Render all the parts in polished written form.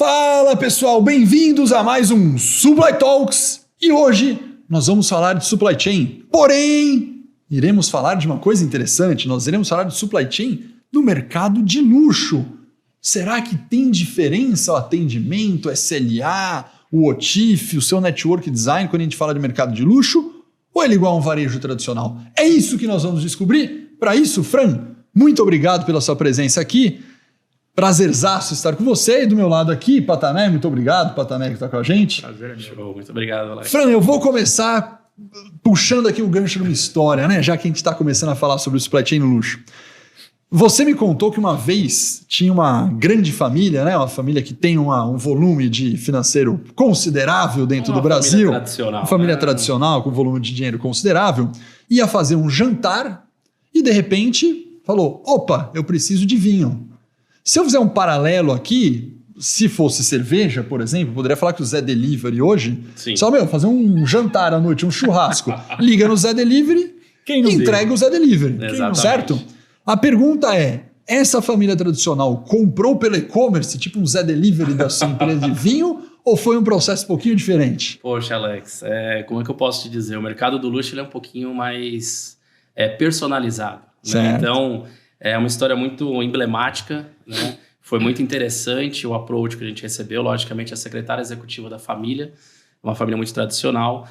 Fala pessoal, bem-vindos a mais um Supply Talks e hoje nós vamos falar de supply chain, porém iremos falar de uma coisa interessante, nós iremos falar de supply chain no mercado de luxo. Será que tem diferença o atendimento, SLA, o OTIF, o seu network design quando a gente fala de mercado de luxo? Ou ele é igual a um varejo tradicional? É isso que nós vamos descobrir. Para isso, Fran, muito obrigado pela sua presença aqui. Prazerzaço estar com você e do meu lado aqui, Patané, muito obrigado, Patané que está com a gente. Prazer é meu. Show, muito obrigado, Alex. Fran, eu vou começar puxando aqui o gancho de uma história, né? Já que a gente está começando a falar sobre o supply chain no luxo. Você me contou que uma vez tinha uma grande família, né? Uma família que tem um volume de financeiro considerável dentro do Brasil. Uma família tradicional com volume de dinheiro considerável. Ia fazer um jantar e de repente falou, opa, eu preciso de vinho. Se eu fizer um paralelo aqui, se fosse cerveja, por exemplo, poderia falar que o Zé Delivery hoje, só fazer um jantar à noite, um churrasco, liga no Zé Delivery e entrega o Zé Delivery, certo? A pergunta é, essa família tradicional comprou pelo e-commerce, tipo um Zé Delivery da sua empresa de vinho, ou foi um processo um pouquinho diferente? Poxa, Alex, como é que eu posso te dizer? O mercado do luxo ele é um pouquinho mais personalizado, né? Então, é uma história muito emblemática, né? Foi muito interessante o approach que a gente recebeu. Logicamente, a secretária executiva da família, uma família muito tradicional,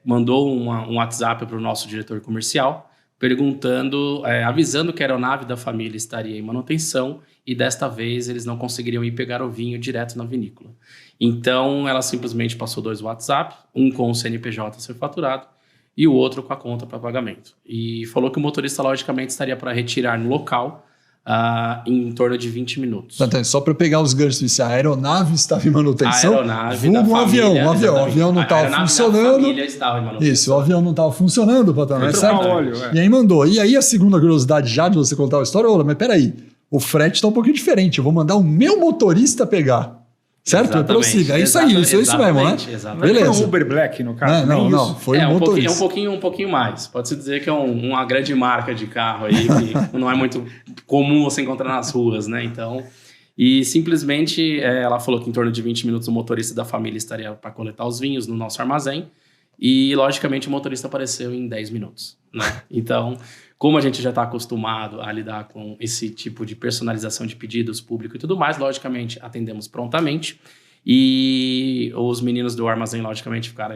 mandou um WhatsApp para o nosso diretor comercial, perguntando, avisando que a aeronave da família estaria em manutenção e desta vez eles não conseguiriam ir pegar o vinho direto na vinícola. Então, ela simplesmente passou 2 WhatsApp, um com o CNPJ a ser faturado e o outro com a conta para pagamento. E falou que o motorista, logicamente, estaria para retirar no local em torno de 20 minutos. Então, só para pegar os ganchos, se a aeronave estava em manutenção, a aeronave da família, o avião não estava funcionando. A família estava em manutenção. Isso, o avião não estava funcionando, Patrão, certo? E aí mandou. E aí a segunda curiosidade já de você contar a história, mas peraí, o frete está um pouquinho diferente, eu vou mandar o meu motorista pegar. Certo? Prossiga. É isso aí, isso mesmo, né? Exatamente. Beleza. Foi um Uber Black, no caso. Não, foi um motorista. Um pouquinho mais. Pode-se dizer que é uma grande marca de carro aí, que não é muito comum você encontrar nas ruas, né? Então, e simplesmente ela falou que em torno de 20 minutos o motorista da família estaria para coletar os vinhos no nosso armazém e, logicamente, o motorista apareceu em 10 minutos, né? Então, como a gente já está acostumado a lidar com esse tipo de personalização de pedidos públicos e tudo mais, logicamente, atendemos prontamente. E os meninos do armazém, logicamente, ficaram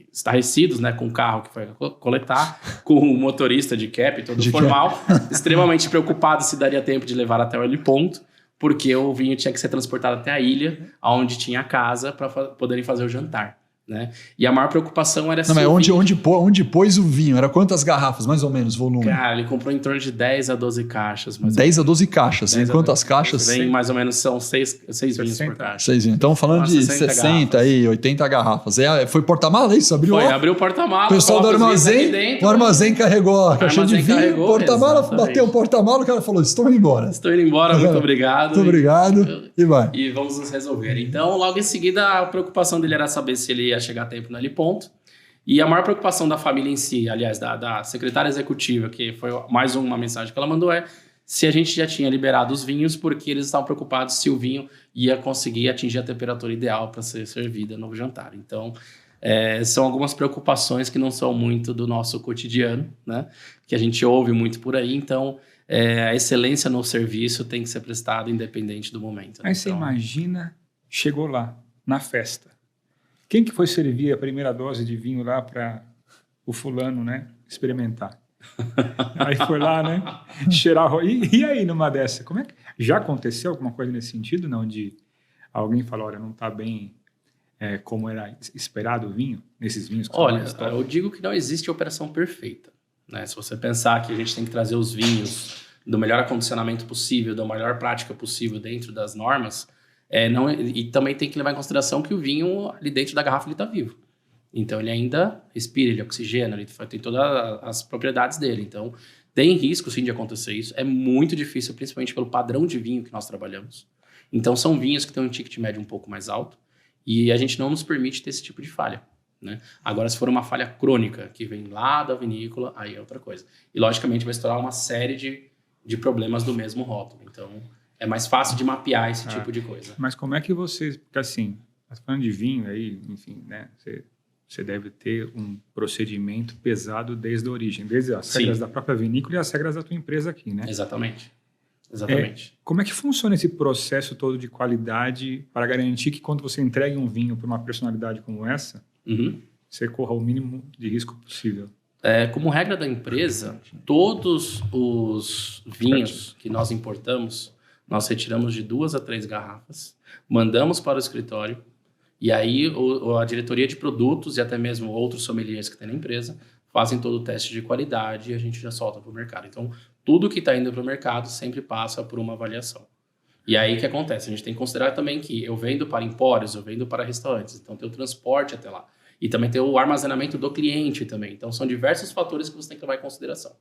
estarrecidos, né, com o carro que foi coletar, com o motorista de cap, todo formal, extremamente preocupado se daria tempo de levar até o heliponto, porque o vinho tinha que ser transportado até a ilha, onde tinha a casa, para poderem fazer o jantar. Né? E a maior preocupação era onde pôs o vinho? Era quantas garrafas, mais ou menos, volume? Cara, ele comprou em torno de 10 a 12 caixas. 10 a 12 caixas. Em quantas caixas? Vem mais ou menos, são 6 vinhos por caixa. 6 vinhos. Então, falando de 60 e 80 garrafas. Foi porta-mala, isso? Abriu o porta-mala. O pessoal do armazém, o armazém carregou a caixa de vinho, porta-mala, bateu o porta-mala, o cara falou, estou indo embora. Estou indo embora, muito obrigado. Muito obrigado, e vai. E vamos nos resolver. Então, logo em seguida, a preocupação dele era saber se ele ia chegar a tempo no heliponto. E a maior preocupação da família em si, aliás, da secretária executiva, que foi mais uma mensagem que ela mandou, se a gente já tinha liberado os vinhos, porque eles estavam preocupados se o vinho ia conseguir atingir a temperatura ideal para ser servida no jantar. Então, são algumas preocupações que não são muito do nosso cotidiano, né? Que a gente ouve muito por aí. Então, a excelência no serviço tem que ser prestada independente do momento. Aí você imagina, chegou lá, na festa. Quem que foi servir a primeira dose de vinho lá para o fulano, né, experimentar? Aí foi lá, né, cheirar... E aí, numa dessa, como é que... Já aconteceu alguma coisa nesse sentido, não? De alguém falar, olha, não está bem como era esperado o vinho, nesses vinhos que Olha, eu digo que não existe operação perfeita, né? Se você pensar que a gente tem que trazer os vinhos do melhor acondicionamento possível, da melhor prática possível dentro das normas... e também tem que levar em consideração que o vinho ali dentro da garrafa ele está vivo. Então ele ainda respira, ele oxigena, ele tem todas as propriedades dele. Então tem risco sim de acontecer isso. É muito difícil, principalmente pelo padrão de vinho que nós trabalhamos. Então são vinhos que têm um ticket médio um pouco mais alto e a gente não nos permite ter esse tipo de falha, né? Agora, se for uma falha crônica que vem lá da vinícola, aí é outra coisa. E logicamente vai estourar uma série de problemas do mesmo rótulo. Então É mais fácil de mapear esse tipo de coisa. Mas como é que você... Porque assim, falando de vinho aí, enfim, né? Você deve ter um procedimento pesado desde a origem, desde as regras da própria vinícola e as regras da tua empresa aqui, né? Exatamente. Como é que funciona esse processo todo de qualidade para garantir que quando você entregue um vinho para uma personalidade como essa, você corra o mínimo de risco possível? Como regra da empresa, todos os vinhos que nós importamos, nós retiramos de 2 a 3 garrafas, mandamos para o escritório, e aí a diretoria de produtos e até mesmo outros sommeliers que tem na empresa fazem todo o teste de qualidade e a gente já solta para o mercado. Então, tudo que está indo para o mercado sempre passa por uma avaliação. E aí o que acontece? A gente tem que considerar também que eu vendo para empórios, eu vendo para restaurantes, então tem o transporte até lá. E também tem o armazenamento do cliente também. Então, são diversos fatores que você tem que levar em consideração,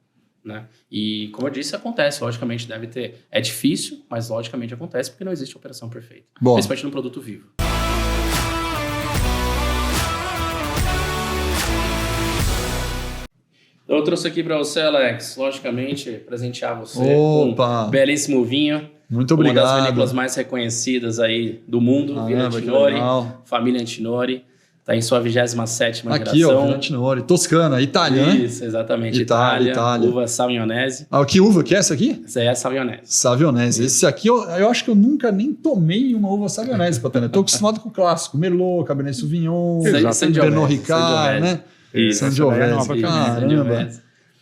né? E, como eu disse, acontece. Logicamente, deve ter... É difícil, mas logicamente acontece porque não existe operação perfeita. Bom. Principalmente no produto vivo. Eu trouxe aqui para você, Alex, logicamente, presentear você com um belíssimo vinho. Muito obrigado. Uma das vinícolas mais reconhecidas aí do mundo, Vino Antinori, família Antinori. Está em sua 27ª geração. Aqui, ó, Vino Antinori, Toscana, Itália, né? Isso, exatamente. Itália. Uva Savionese. Que uva que é essa aqui? Essa é a Savionese. Savionese. Esse aqui, eu acho que eu nunca nem tomei uma uva Savionese, Patana. Estou acostumado com o clássico. Merlot, Cabernet Sauvignon, Pernod Ricard, né? Sangiovese. Caramba.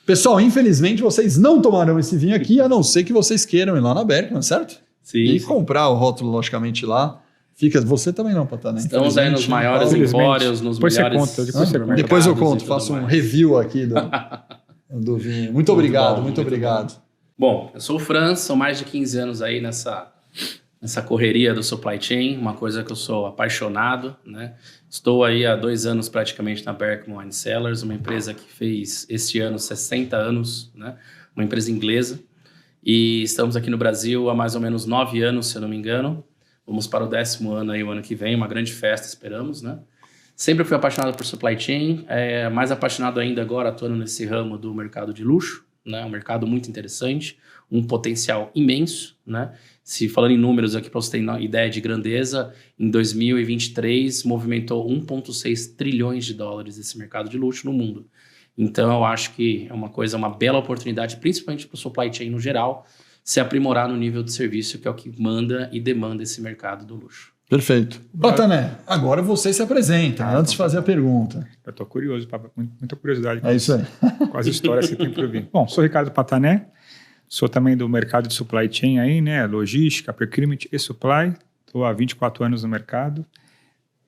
Pessoal, infelizmente vocês não tomarão esse vinho aqui, a não ser que vocês queiram ir lá na Berkman, certo? Sim. E comprar o rótulo, logicamente, lá. Você também não, Patana. Estamos aí nos maiores empórios, nos melhores... Depois eu conto, faço um review aqui do vinho. Muito obrigado. Bom, eu sou o Franz, são mais de 15 anos aí nessa correria do supply chain, uma coisa que eu sou apaixonado, né? Estou aí há 2 anos praticamente na Berkman Wine Cellars, uma empresa que fez este ano 60 anos, né? Uma empresa inglesa. E estamos aqui no Brasil há mais ou menos 9 anos, se eu não me engano. Vamos para o 10º ano aí, o ano que vem, uma grande festa, esperamos, né? Sempre fui apaixonado por supply chain, mais apaixonado ainda agora atuando nesse ramo do mercado de luxo, né? Um mercado muito interessante, um potencial imenso, né? Se falando em números aqui para você ter uma ideia de grandeza, em 2023 movimentou 1,6 trilhões de dólares esse mercado de luxo no mundo. Então eu acho que é uma bela oportunidade, principalmente para o supply chain no geral, se aprimorar no nível de serviço, que é o que manda e demanda esse mercado do luxo. Perfeito. Patané, agora você se apresenta, antes de fazer a pergunta. Eu estou curioso, muita curiosidade. É isso aí. Com as histórias que tem para ouvir. Bom, sou Ricardo Patané, sou também do mercado de supply chain aí, né? Logística, procurement e supply. Estou há 24 anos no mercado.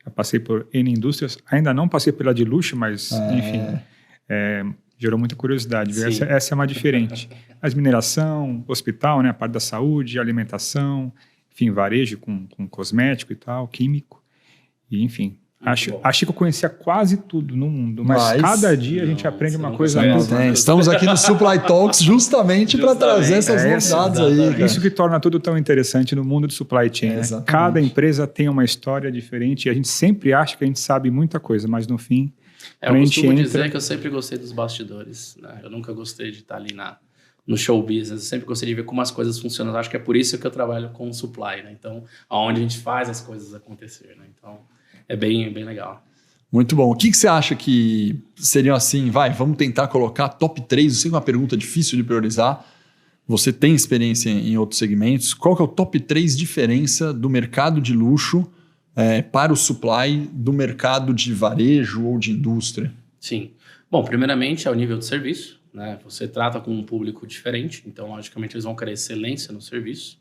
Já passei por N indústrias. Ainda não passei pela de luxo, mas, enfim, gerou muita curiosidade. Essa é uma diferente. As mineração, hospital, né? A parte da saúde, alimentação, enfim, varejo com cosmético e tal, químico. E, enfim, acho que eu conhecia quase tudo no mundo, mas cada dia a gente aprende uma coisa nova. Estamos aqui no Supply Talks justamente para trazer essas novidades aí. Cara. Isso que torna tudo tão interessante no mundo de supply chain. Né? Cada empresa tem uma história diferente e a gente sempre acha que a gente sabe muita coisa, mas no fim... Eu costumo dizer que eu sempre gostei dos bastidores. Né? Eu nunca gostei de estar ali no show business. Eu sempre gostei de ver como as coisas funcionam. Acho que é por isso que eu trabalho com supply. Né? Então, aonde a gente faz as coisas acontecer. Né? Então... É bem legal. Muito bom. O que você acha que seriam assim, vamos tentar colocar top 3, eu sei que é uma pergunta difícil de priorizar, você tem experiência em outros segmentos, qual que é o top 3 diferença do mercado de luxo para o supply do mercado de varejo ou de indústria? Sim. Bom, primeiramente é o nível de serviço, né? Você trata com um público diferente, então logicamente eles vão querer excelência no serviço.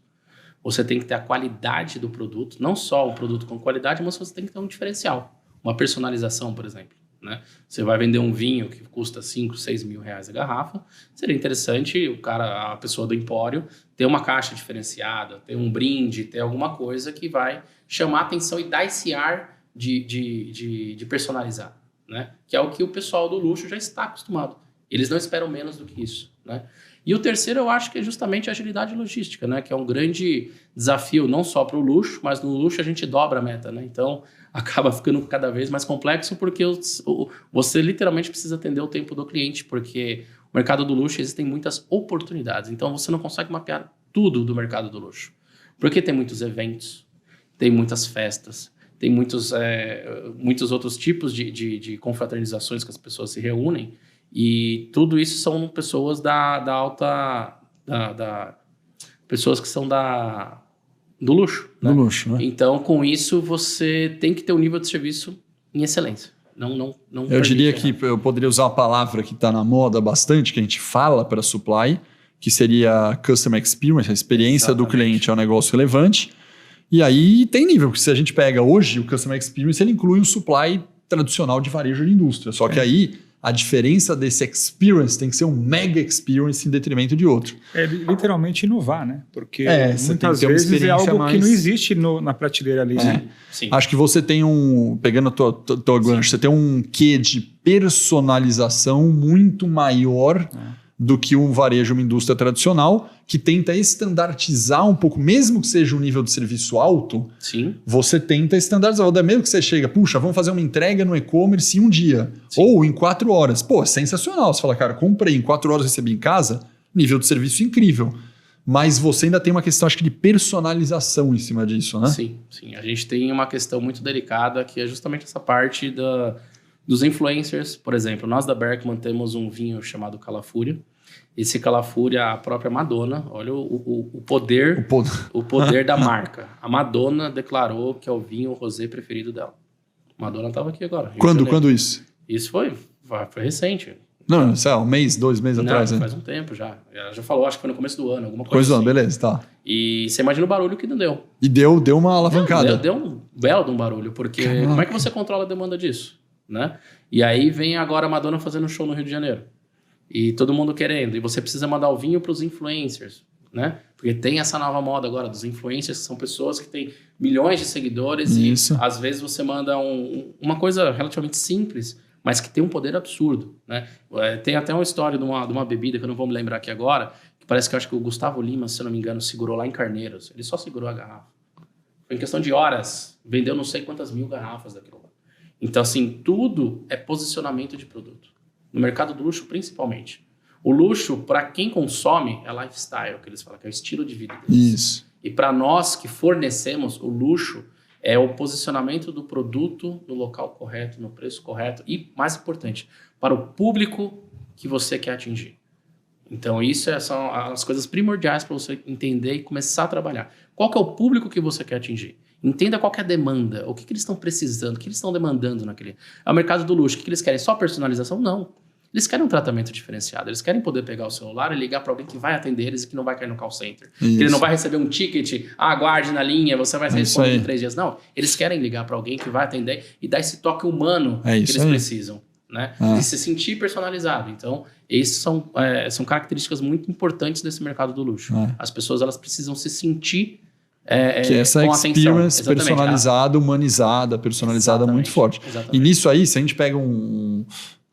Você tem que ter a qualidade do produto, não só o produto com qualidade, mas você tem que ter um diferencial, uma personalização, por exemplo. Né? Você vai vender um vinho que custa 5, 6 mil reais a garrafa, seria interessante a pessoa do empório, ter uma caixa diferenciada, ter um brinde, ter alguma coisa que vai chamar a atenção e dar esse ar de personalizar, né? Que é o que o pessoal do luxo já está acostumado. Eles não esperam menos do que isso, né? E o terceiro eu acho que é justamente a agilidade logística, né? Que é um grande desafio não só para o luxo, mas no luxo a gente dobra a meta, né? Então acaba ficando cada vez mais complexo porque você literalmente precisa atender o tempo do cliente, porque o mercado do luxo existem muitas oportunidades, então você não consegue mapear tudo do mercado do luxo. Porque tem muitos eventos, tem muitas festas, tem muitos outros tipos de confraternizações que as pessoas se reúnem, e tudo isso são pessoas da alta... pessoas que são do luxo. Né? Do luxo, né? Então, com isso, você tem que ter um nível de serviço em excelência. Não eu diria que eu poderia usar uma palavra que está na moda bastante, que a gente fala para supply, que seria Customer Experience, a experiência do cliente é um negócio relevante. E aí tem nível, porque se a gente pega hoje o Customer Experience, ele inclui um supply tradicional de varejo de indústria. Só que aí a diferença desse experience tem que ser um mega experience em detrimento de outro. É literalmente inovar, né? Porque tem muitas que ter uma vezes é algo mais... que não existe na prateleira ali. Né? Sim. Acho que você tem pegando a tua gancho, você tem um quê de personalização muito maior do que um varejo, uma indústria tradicional, que tenta estandartizar um pouco, mesmo que seja um nível de serviço alto, Sim. você tenta estandarizar. Ou mesmo que você chega, puxa, vamos fazer uma entrega no e-commerce em um dia, Sim. ou em 4 horas. Pô, sensacional. Você fala, cara, comprei, em 4 horas recebi em casa, nível de serviço incrível. Mas você ainda tem uma questão, acho que, de personalização em cima disso, né? Sim. A gente tem uma questão muito delicada, que é justamente essa parte dos influencers. Por exemplo, nós da Berkman temos um vinho chamado Calafúria. Esse Calafúria, a própria Madonna, olha o poder da marca. A Madonna declarou que é o vinho rosé preferido dela. Madonna estava aqui agora. Quando isso? Isso foi recente. Não, sei lá, 2 meses atrás, né? Faz um tempo já. Ela já falou, acho que foi no começo do ano, alguma coisa assim. Beleza, tá. E você imagina o barulho que não deu. E deu uma alavancada. Deu um belo de um barulho, porque como é que você controla a demanda disso? Né? E aí vem agora a Madonna fazendo show no Rio de Janeiro. E todo mundo querendo. E você precisa mandar o vinho para os influencers, né? Porque tem essa nova moda agora dos influencers, que são pessoas que têm milhões de seguidores. Isso. E às vezes você manda uma coisa relativamente simples, mas que tem um poder absurdo, né? Tem até uma história de uma bebida que eu não vou me lembrar aqui agora, que parece que eu acho que o Gustavo Lima, se eu não me engano, segurou lá em Carneiros. Ele só segurou a garrafa. Foi em questão de horas. Vendeu não sei quantas mil garrafas daquilo lá. Então, assim, tudo é posicionamento de produto. No mercado do luxo, principalmente. O luxo, para quem consome, é lifestyle, que eles falam, que é o estilo de vida deles. Isso. E para nós que fornecemos, o luxo é o posicionamento do produto no local correto, no preço correto e, mais importante, para o público que você quer atingir. Então, isso são as coisas primordiais para você entender e começar a trabalhar. Qual que é o público que você quer atingir? Entenda qual que é a demanda, o que eles estão precisando, o que eles estão demandando naquele... É o mercado do luxo, o que eles querem? Só personalização? Não. Eles querem um tratamento diferenciado, eles querem poder pegar o celular e ligar para alguém que vai atender eles e que não vai cair no call center. Que ele não vai receber um ticket, aguarde na linha, você vai responder em 3 dias. Não, eles querem ligar para alguém que vai atender e dar esse toque humano que eles precisam. Né? De se sentir personalizado. Então, essas são características muito importantes desse mercado do luxo. As pessoas elas precisam se sentir que essa com experience atenção. personalizada, humanizada, personalizada muito forte. Exatamente. E nisso aí, se a gente pega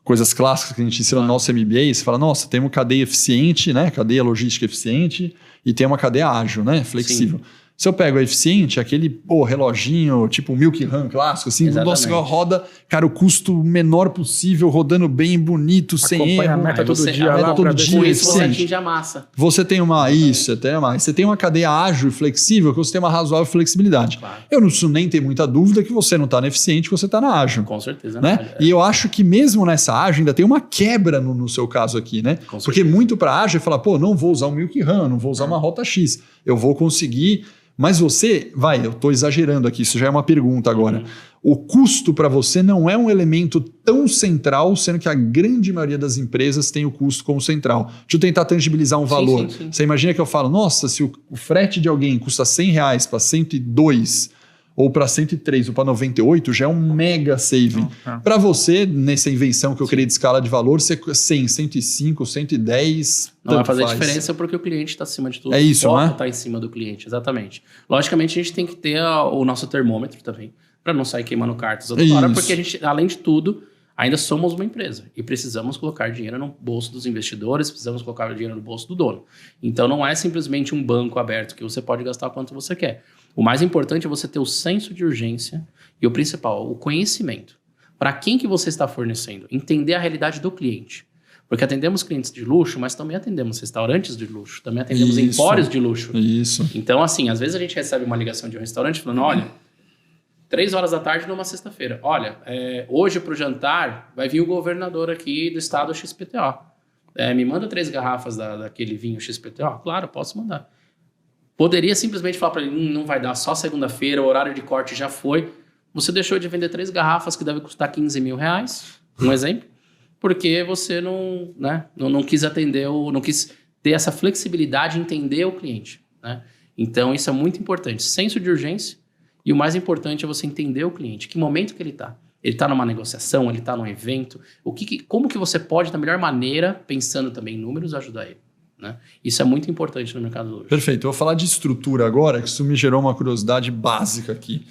coisas clássicas que a gente ensina no nosso MBA, você fala, nossa, tem uma cadeia eficiente, né? Cadeia logística eficiente e tem uma cadeia ágil, né? Flexível. Sim. Se eu pego a eficiente, aquele reloginho, tipo o Milk Run clássico, assim, nossa, roda, cara, o custo menor possível, rodando bem, bonito, sem erro. A meta todo dia lá todo dia com isso você atinge a massa. Você tem você tem uma cadeia ágil e flexível, que você tem uma razoável flexibilidade. Claro. Eu não preciso nem ter muita dúvida que você não está na eficiente, que você está na ágil. Com certeza. Né? E eu acho que mesmo nessa ágil ainda tem uma quebra no seu caso aqui, né? Porque muito para ágil é falar, não vou usar o Milk Run, não vou usar uma rota X, eu vou conseguir... Mas você, eu estou exagerando aqui, isso já é uma pergunta agora. O custo para você não é um elemento tão central, sendo que a grande maioria das empresas tem o custo como central. Deixa eu tentar tangibilizar um valor. Sim. Você imagina que eu falo, nossa, se o frete de alguém custa R$100 para 102 ou para 103 ou para 98, já é um mega saving. Para você, nessa invenção que eu criei de escala de valor, ser 100, 105, 110... Não vai fazer diferença porque o cliente está acima de tudo. É isso, o foco né? está em cima do cliente, exatamente. Logicamente, a gente tem que ter o nosso termômetro também, para não sair queimando cartas toda hora, porque a gente, além de tudo, ainda somos uma empresa e precisamos colocar dinheiro no bolso dos investidores, precisamos colocar dinheiro no bolso do dono. Então, não é simplesmente um banco aberto que você pode gastar quanto você quer. O mais importante é você ter o senso de urgência e o principal, o conhecimento. Para quem que você está fornecendo? Entender a realidade do cliente. Porque atendemos clientes de luxo, mas também atendemos restaurantes de luxo, também atendemos empórios de luxo. Isso. Então, assim, às vezes a gente recebe uma ligação de um restaurante falando, olha, 3 horas da tarde numa sexta-feira. Olha, hoje pro jantar vai vir o governador aqui do estado XPTO. Me manda 3 garrafas daquele vinho XPTO? Claro, posso mandar. Poderia simplesmente falar para ele, não vai dar, só segunda-feira, o horário de corte já foi. Você deixou de vender 3 garrafas que devem custar 15 mil reais, um exemplo, porque você não quis atender, não quis ter essa flexibilidade, entender o cliente. Né? Então, isso é muito importante. Senso de urgência e o mais importante é você entender o cliente, que momento que ele está. Ele está numa negociação, ele está num evento. Como que você pode, da melhor maneira, pensando também em números, ajudar ele? Né? Isso é muito importante no mercado do luxo. Perfeito. Eu vou falar de estrutura agora, que isso me gerou uma curiosidade básica aqui.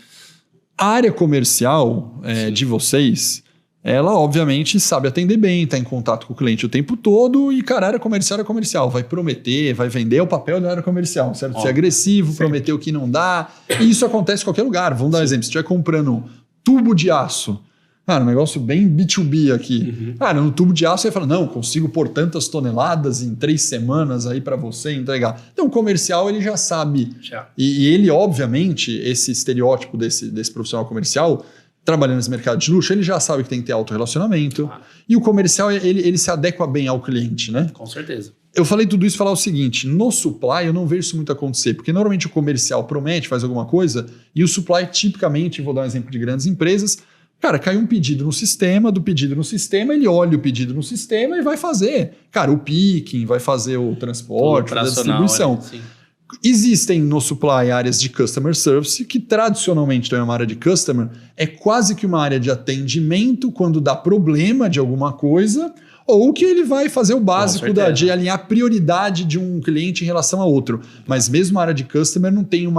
A área comercial de vocês, ela obviamente sabe atender bem, está em contato com o cliente o tempo todo e, cara, a área comercial é comercial. Vai prometer, vai vender o papel da área comercial, certo? Ser agressivo, prometer o que não dá. E isso acontece em qualquer lugar. Vamos dar um exemplo. Se estiver comprando tubo de aço, cara, um negócio bem B2B aqui. Cara, no tubo de aço você fala, não, consigo pôr tantas toneladas em 3 semanas aí para você entregar. Então o comercial ele já sabe. E ele, obviamente, esse estereótipo desse profissional comercial, trabalhando nesse mercado de luxo, ele já sabe que tem que ter autorrelacionamento. E o comercial, ele se adequa bem ao cliente, né? Com certeza. Eu falei tudo isso para falar o seguinte, no supply eu não vejo isso muito acontecer, porque normalmente o comercial promete, faz alguma coisa, e o supply tipicamente, vou dar um exemplo de grandes empresas, cara, cai um pedido no sistema, do pedido no sistema, ele olha o pedido no sistema e vai fazer. Cara, o picking, vai fazer o transporte, fazer a distribuição. Existem no supply áreas de customer service, que tradicionalmente também é uma área de customer, é quase que uma área de atendimento quando dá problema de alguma coisa, ou que ele vai fazer o básico de alinhar a prioridade de um cliente em relação a outro. Mas mesmo a área de customer não tem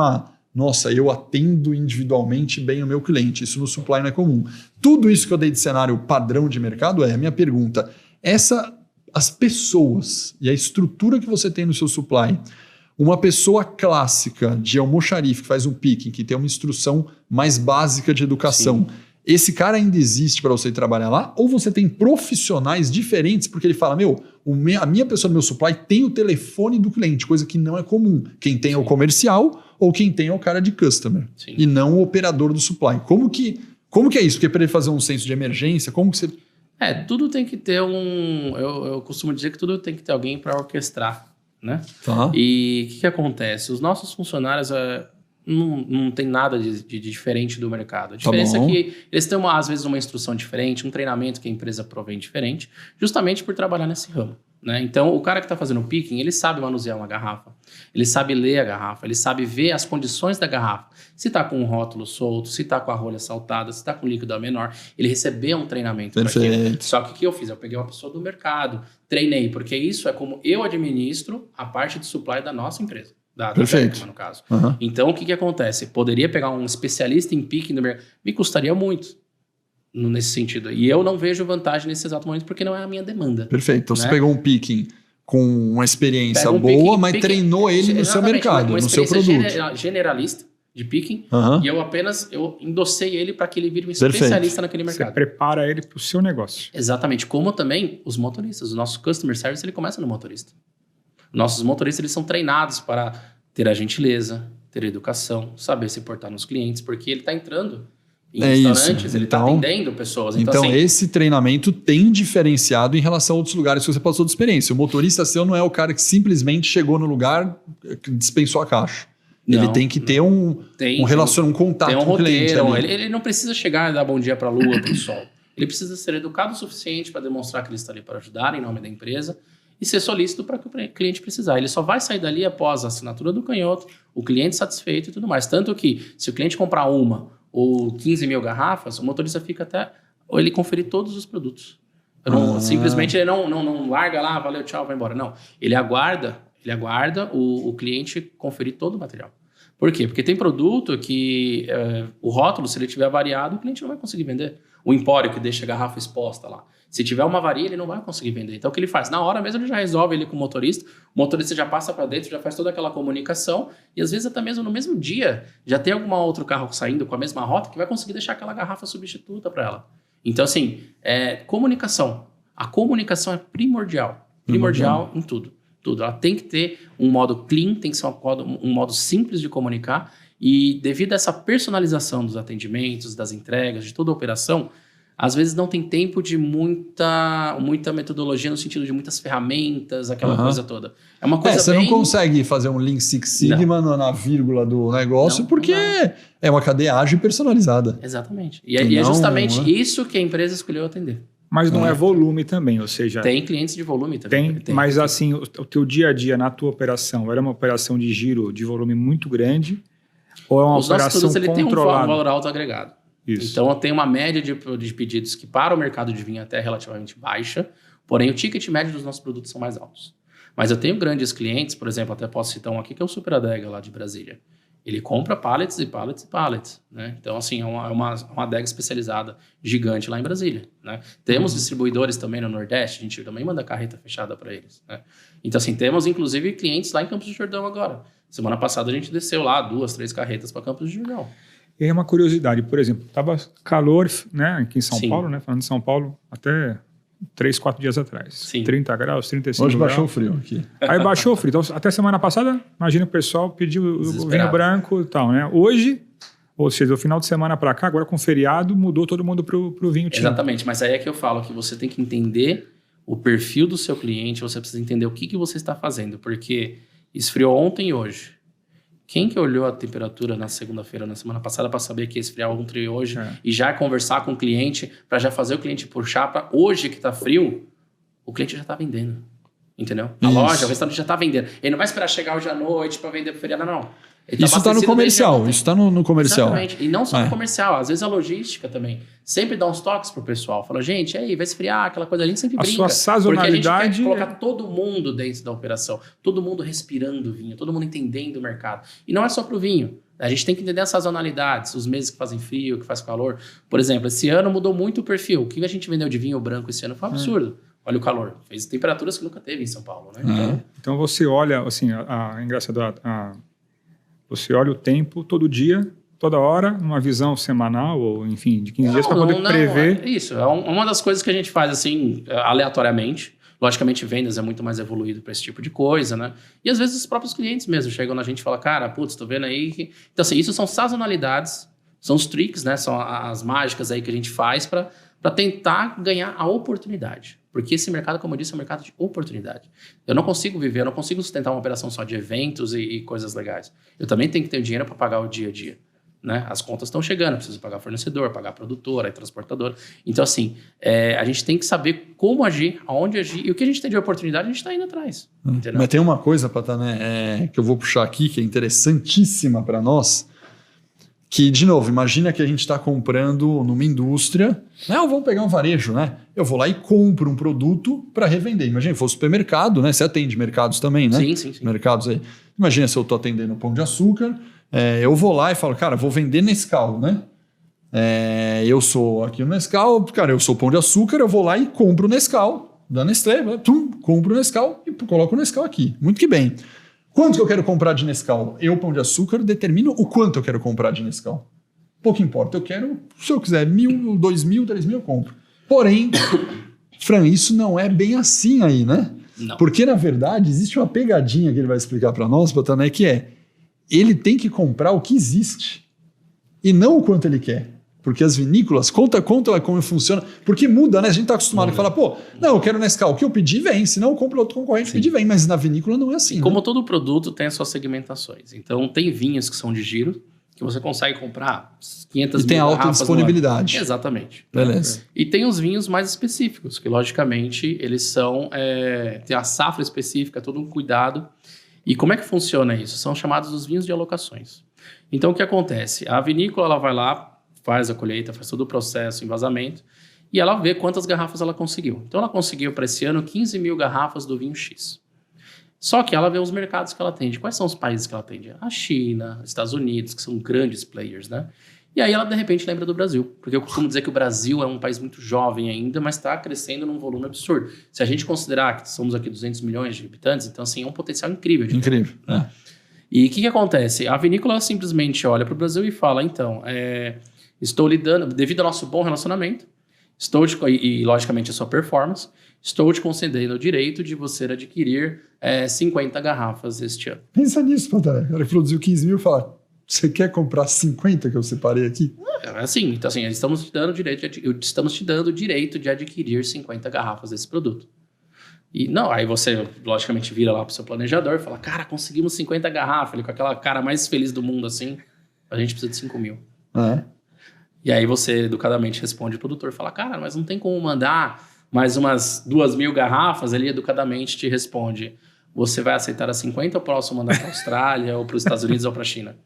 nossa, eu atendo individualmente bem o meu cliente. Isso no supply não é comum. Tudo isso que eu dei de cenário padrão de mercado a minha pergunta, as pessoas e a estrutura que você tem no seu supply, uma pessoa clássica de almoxarife que faz um picking, que tem uma instrução mais básica de educação, esse cara ainda existe para você trabalhar lá? Ou você tem profissionais diferentes, porque ele fala, a minha pessoa do meu supply tem o telefone do cliente, coisa que não é comum. Quem tem é o comercial ou quem tem é o cara de customer, e não o operador do supply. Como que é isso? Porque para ele fazer um senso de emergência, como que você... Tudo tem que ter eu costumo dizer que tudo tem que ter alguém para orquestrar, né? Tá. E o que acontece? Os nossos funcionários... Não tem nada de diferente do mercado. A diferença é que eles têm, às vezes, uma instrução diferente, um treinamento que a empresa provém diferente, justamente por trabalhar nesse ramo. Né? Então, o cara que está fazendo o picking, ele sabe manusear uma garrafa, ele sabe ler a garrafa, ele sabe ver as condições da garrafa. Se está com um rótulo solto, se está com a rolha saltada, se está com líquido a menor, ele recebeu um treinamento para aquilo. Só que o que eu fiz? Eu peguei uma pessoa do mercado, treinei, porque isso é como eu administro a parte de supply da nossa empresa. Perfeito. Técnica, no caso. Então, o que acontece? Poderia pegar um especialista em picking do mercado, me custaria muito nesse sentido. E eu não vejo vantagem nesse exato momento porque não é a minha demanda. Perfeito. Então, você pegou um picking com uma experiência boa, mas treinou ele no seu mercado, no seu produto. Generalista de picking, e eu endossei ele para que ele vire um especialista naquele mercado. Você prepara ele para o seu negócio. Exatamente. Como também os motoristas. O nosso customer service, ele começa no motorista. Nossos motoristas, eles são treinados para ter a gentileza, ter a educação, saber se portar nos clientes, porque ele está entrando em restaurantes, ele está atendendo pessoas. Então assim, esse treinamento tem diferenciado em relação a outros lugares que você passou de experiência. O motorista seu não é o cara que simplesmente chegou no lugar e dispensou a caixa. Ele tem que ter um contato com o cliente. Ele não precisa chegar e dar bom dia para a lua, para o sol. Ele precisa ser educado o suficiente para demonstrar que ele está ali para ajudar em nome da empresa e ser solícito para que o cliente precisar. Ele só vai sair dali após a assinatura do canhoto, o cliente satisfeito e tudo mais. Tanto que, se o cliente comprar uma ou 15 mil garrafas, o motorista fica até ele conferir todos os produtos. Simplesmente ele não larga lá, valeu, tchau, vai embora. Não, ele aguarda o cliente conferir todo o material. Por quê? Porque tem produto que o rótulo, se ele tiver variado, o cliente não vai conseguir vender. O empório que deixa a garrafa exposta lá. Se tiver uma avaria, ele não vai conseguir vender. Então, o que ele faz? Na hora mesmo, ele já resolve ele com o motorista já passa para dentro, já faz toda aquela comunicação, e às vezes até mesmo no mesmo dia, já tem algum outro carro saindo com a mesma rota que vai conseguir deixar aquela garrafa substituta para ela. Então, assim, comunicação. A comunicação é primordial em tudo. Ela tem que ter um modo clean, tem que ser um modo simples de comunicar, e devido a essa personalização dos atendimentos, das entregas, de toda a operação, às vezes não tem tempo de muita metodologia no sentido de muitas ferramentas, aquela coisa toda. É uma coisa você não consegue fazer um Lean Six Sigma na vírgula do negócio, porque é uma cadeia ágil e personalizada. Exatamente. E é justamente isso que a empresa escolheu atender. Mas não é volume também, ou seja... Tem clientes de volume também. Mas assim, o teu dia a dia na tua operação, era uma operação de giro de volume muito grande ou é uma operação controlada? Os nossos produtos têm um valor alto agregado. Isso. Então, eu tenho uma média de pedidos que para o mercado de vinho até relativamente baixa, porém o ticket médio dos nossos produtos são mais altos. Mas eu tenho grandes clientes, por exemplo, até posso citar um aqui, que é o Super Adega lá de Brasília. Ele compra pallets e pallets e pallets, né? Então, assim, é uma adega especializada gigante lá em Brasília, né? Temos distribuidores também no Nordeste, a gente também manda carreta fechada para eles, né? Então, assim, temos inclusive clientes lá em Campos do Jordão agora. Semana passada a gente desceu lá 2, 3 carretas para Campos do Jordão. E aí uma curiosidade, por exemplo, estava calor, né, aqui em São Paulo, né? Falando de São Paulo, até 3, 4 dias atrás. Sim. 30 graus, 35 Hoje graus. Hoje baixou o frio aqui. Aí baixou o frio. Então, até semana passada, imagina o pessoal pediu o vinho branco e tal, né? Hoje, ou seja, do final de semana para cá, agora com feriado, mudou todo mundo pro vinho tinto. Exatamente, mas aí é que eu falo que você tem que entender o perfil do seu cliente, você precisa entender o que você está fazendo, porque esfriou ontem e hoje. Quem que olhou a temperatura na segunda-feira, na semana passada, para saber que ia esfriar ontem e hoje e já conversar com o cliente, para já fazer o cliente puxar para hoje que está frio, o cliente já está vendendo. Entendeu? A loja, o restaurante já está vendendo. Ele não vai esperar chegar hoje à noite para vender pro feriado, não. Isso está no comercial. Isso está no comercial. Exatamente. E não só no comercial. Às vezes a logística também. Sempre dá uns toques pro pessoal. Fala, gente, aí vai esfriar, aquela coisa. A gente sempre brinca. A sua sazonalidade... Porque a gente quer colocar todo mundo dentro da operação. Todo mundo respirando vinho. Todo mundo entendendo o mercado. E não é só pro vinho. A gente tem que entender as sazonalidades. Os meses que fazem frio, que faz calor. Por exemplo, esse ano mudou muito o perfil. O que a gente vendeu de vinho branco esse ano foi um absurdo. Olha o calor. Fez temperaturas que nunca teve em São Paulo, né? Então você olha, assim, engraçado, você olha o tempo todo dia, toda hora, numa visão semanal ou, enfim, de 15 dias para poder prever. Isso, é uma das coisas que a gente faz, assim, aleatoriamente. Logicamente, vendas é muito mais evoluído para esse tipo de coisa, né? E às vezes os próprios clientes mesmo chegam na gente e falam, cara, putz, tô vendo aí que... Então, assim, isso são sazonalidades, são os tricks, né? São as mágicas aí que a gente faz para tentar ganhar a oportunidade. Porque esse mercado, como eu disse, é um mercado de oportunidade. Eu não consigo sustentar uma operação só de eventos e coisas legais. Eu também tenho que ter o dinheiro para pagar o dia a dia. Né? As contas estão chegando, eu preciso pagar fornecedor, pagar produtora, transportador. Então, assim, a gente tem que saber como agir, aonde agir, e o que a gente tem de oportunidade, a gente está indo atrás. Entendeu? Mas tem uma coisa, Patané, que eu vou puxar aqui, que é interessantíssima para nós, que, de novo, imagina que a gente está comprando numa indústria, né? Ou vamos pegar um varejo, né? Eu vou lá e compro um produto para revender. Imagina se fosse supermercado, né? Você atende mercados também, né? Sim. Mercados aí. Imagina se eu estou atendendo Pão de Açúcar, eu vou lá e falo, cara, vou vender Nescau, né? Eu sou aqui no Nescau, cara, eu sou Pão de Açúcar, eu vou lá e compro o Nescau da Nestlé, compro o Nescau e coloco o Nescau aqui. Muito que bem. Quanto que eu quero comprar de Nescau? Eu, Pão de Açúcar, determino o quanto eu quero comprar de Nescau. Pouco importa. Eu quero, se eu quiser, 1.000, 2.000, 3.000, eu compro. Porém, Fran, isso não é bem assim aí, né? Não. Porque, na verdade, existe uma pegadinha que ele vai explicar para nós, Patané, que ele tem que comprar o que existe e não o quanto ele quer. Porque as vinícolas, conta como funciona, porque muda, né? A gente está acostumado a falar, não, eu quero Nescau, o que eu pedi vem, senão eu compro outro concorrente, pedi vem, mas na vinícola não é assim. Como todo produto tem as suas segmentações. Então, tem vinhos que são de giro, que você consegue comprar 500 e tem alta disponibilidade. Exatamente. Beleza. E tem os vinhos mais específicos, que logicamente eles são, tem a safra específica, todo um cuidado. E como é que funciona isso? São chamados os vinhos de alocações. Então, o que acontece? A vinícola, ela vai lá, faz a colheita, faz todo o processo, envasamento, e ela vê quantas garrafas ela conseguiu. Então, ela conseguiu para esse ano 15.000 garrafas do vinho X. Só que ela vê os mercados que ela atende. Quais são os países que ela atende? A China, Estados Unidos, que são grandes players, né? E aí ela, de repente, lembra do Brasil. Porque eu costumo dizer que o Brasil é um país muito jovem ainda, mas está crescendo num volume absurdo. Se a gente considerar que somos aqui 200 milhões de habitantes, então, assim, é um potencial incrível. Incrível, né? E o que acontece? A vinícola simplesmente olha para o Brasil e fala, então, estou lidando, devido ao nosso bom relacionamento, E logicamente a sua performance, estou te concedendo o direito de você adquirir 50 garrafas este ano. Pensa nisso, Pantanal. O cara que produziu 15 mil fala, você quer comprar 50 que eu separei aqui? Então assim, estamos te dando o direito de adquirir 50 garrafas desse produto. E não, aí você, logicamente, vira lá pro seu planejador e fala, cara, conseguimos 50 garrafas. Ele com aquela cara mais feliz do mundo, assim, a gente precisa de 5 mil. E aí você, educadamente, responde o produtor, fala, cara, mas não tem como mandar mais umas 2.000 garrafas. Ele, educadamente, te responde, você vai aceitar as 50 ou posso mandar para a Austrália, ou para os Estados Unidos, ou para a China?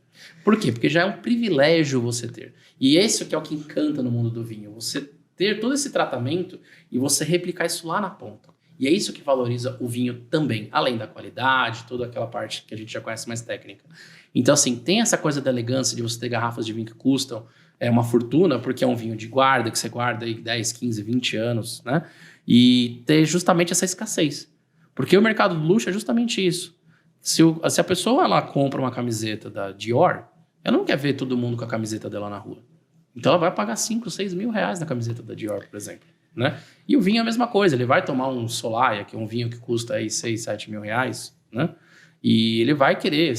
Por quê? Porque já é um privilégio você ter. E esse que é o que encanta no mundo do vinho, você ter todo esse tratamento e você replicar isso lá na ponta. E é isso que valoriza o vinho também, além da qualidade, toda aquela parte que a gente já conhece mais técnica. Então, assim, tem essa coisa da elegância de você ter garrafas de vinho que custam uma fortuna, porque é um vinho de guarda, que você guarda aí 10, 15, 20 anos, né? E ter justamente essa escassez. Porque o mercado do luxo é justamente isso. Se a pessoa ela compra uma camiseta da Dior, ela não quer ver todo mundo com a camiseta dela na rua. Então ela vai pagar 5, 6 mil reais na camiseta da Dior, por exemplo. Né? E o vinho é a mesma coisa, ele vai tomar um Solaia, que é um vinho que custa aí 6, 7 mil reais, né? E ele vai querer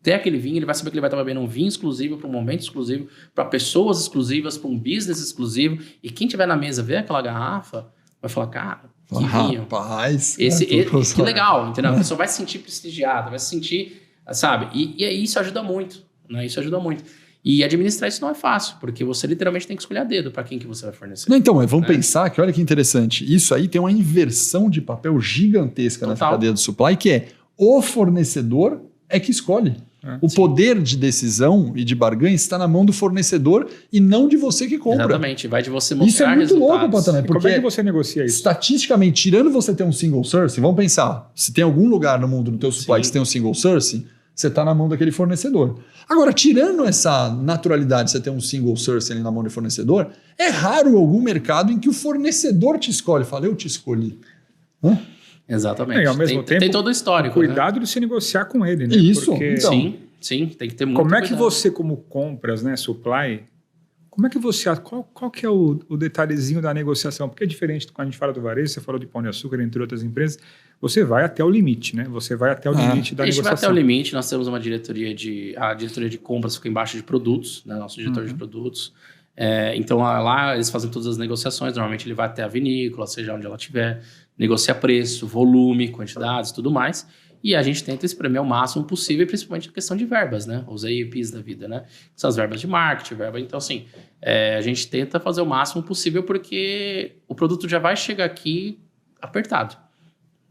ter aquele vinho, ele vai saber que ele vai estar bebendo um vinho exclusivo para um momento exclusivo, para pessoas exclusivas, para um business exclusivo, e quem tiver na mesa ver aquela garrafa, vai falar, cara, que vinho. Rapaz, que legal, entendeu? A pessoa vai se sentir prestigiada, vai se sentir, sabe? E isso ajuda muito, né? Isso ajuda muito. E administrar isso não é fácil, porque você literalmente tem que escolher a dedo para quem que você vai fornecer. Não, então, vamos pensar que, olha que interessante, isso aí tem uma inversão de papel gigantesca nessa cadeia do supply, que é o fornecedor é que escolhe. O poder de decisão e de barganha está na mão do fornecedor e não de você que compra. Exatamente, vai de você mostrar isso é muito resultados. louco, Pantanal, porque como é que você negocia isso? Estatisticamente, tirando você ter um single sourcing, vamos pensar, se tem algum lugar no mundo no teu supply que você tem um single sourcing, você está na mão daquele fornecedor. Agora, tirando essa naturalidade de você ter um single sourcing ali na mão do fornecedor, é raro algum mercado em que o fornecedor te escolhe. Fala, eu te escolhi. Exatamente. Ao mesmo tempo, tem todo o histórico. Cuidado de se negociar com ele, né? Isso. Porque... Então, sim, tem que ter muito Como é cuidado. que você, como compras, né, supply, como é que você... Qual que é o detalhezinho da negociação? Porque é diferente quando a gente fala do varejo, você falou de Pão de Açúcar, entre outras empresas, você vai até o limite, né? Você vai até o limite da negociação. A gente vai até o limite, nós temos uma diretoria a diretoria de compras fica embaixo de produtos, né? Nosso diretor de produtos. Então lá eles fazem todas as negociações, normalmente ele vai até a vinícola, seja onde ela estiver, negocia preço, volume, quantidades, tudo mais. E a gente tenta espremer o máximo possível, principalmente a questão de verbas, né? Os AEPs da vida, né? São as verbas de marketing, Então, assim, a gente tenta fazer o máximo possível porque o produto já vai chegar aqui apertado,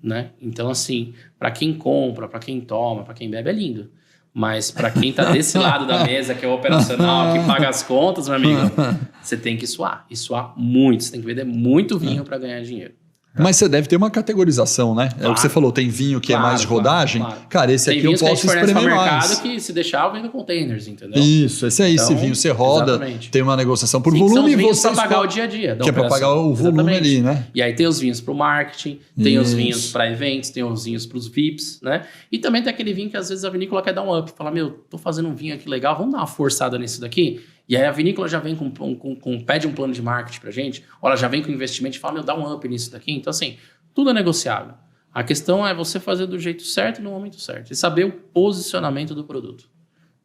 né? Então, assim, para quem compra, para quem toma, para quem bebe, é lindo. Mas para quem tá desse lado da mesa, que é o operacional, que paga as contas, meu amigo, você tem que suar. E suar muito. Você tem que vender muito vinho para ganhar dinheiro. Mas você deve ter uma categorização, né? É o que você falou, tem vinho que é mais de rodagem. Claro. Cara, esse aqui eu posso espremer mais. Tem mercado que se deixar eu vendo containers, entendeu? Isso, esse aí, esse vinho você roda, tem uma negociação por volume. São os vinhos para pagar o dia a dia. Que é para pagar o volume ali, né? E aí tem os vinhos para o marketing, tem os vinhos para eventos, tem os vinhos para os VIPs, né? E também tem aquele vinho que às vezes a vinícola quer dar um up. Fala, tô fazendo um vinho aqui legal, vamos dar uma forçada nisso daqui? E aí a vinícola já vem pede um plano de marketing pra gente, ou ela já vem com investimento e fala, dá um up nisso daqui. Então, assim, tudo é negociável. A questão é você fazer do jeito certo no momento certo. E saber o posicionamento do produto.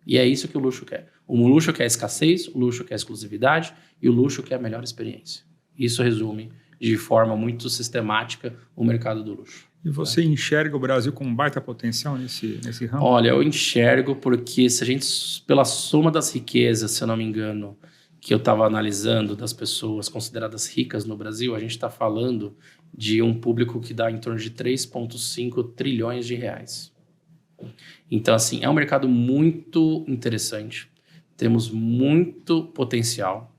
E é isso que o luxo quer. O luxo quer escassez, o luxo quer exclusividade e o luxo quer a melhor experiência. Isso resume de forma muito sistemática o mercado do luxo. E você enxerga o Brasil com um baita potencial nesse ramo? Olha, eu enxergo porque se a gente, pela soma das riquezas, se eu não me engano, que eu estava analisando das pessoas consideradas ricas no Brasil, a gente está falando de um público que dá em torno de 3,5 trilhões de reais. Então, assim, é um mercado muito interessante. Temos muito potencial.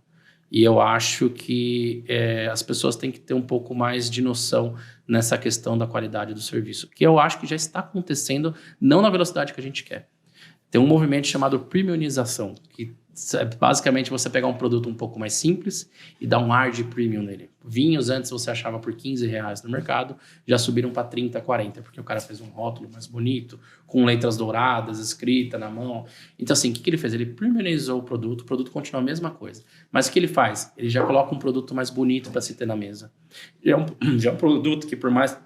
E eu acho que as pessoas têm que ter um pouco mais de noção nessa questão da qualidade do serviço, que eu acho que já está acontecendo, não na velocidade que a gente quer. Tem um movimento chamado premiumização, que basicamente você pegar um produto um pouco mais simples e dar um ar de premium nele. Vinhos antes você achava por R$15 no mercado, já subiram para 30, 40, porque o cara fez um rótulo mais bonito, com letras douradas, escrita na mão. Então assim, o que ele fez? Ele premiumizou o produto continua a mesma coisa. Mas o que ele faz? Ele já coloca um produto mais bonito para se ter na mesa. Já é um produto que por mais...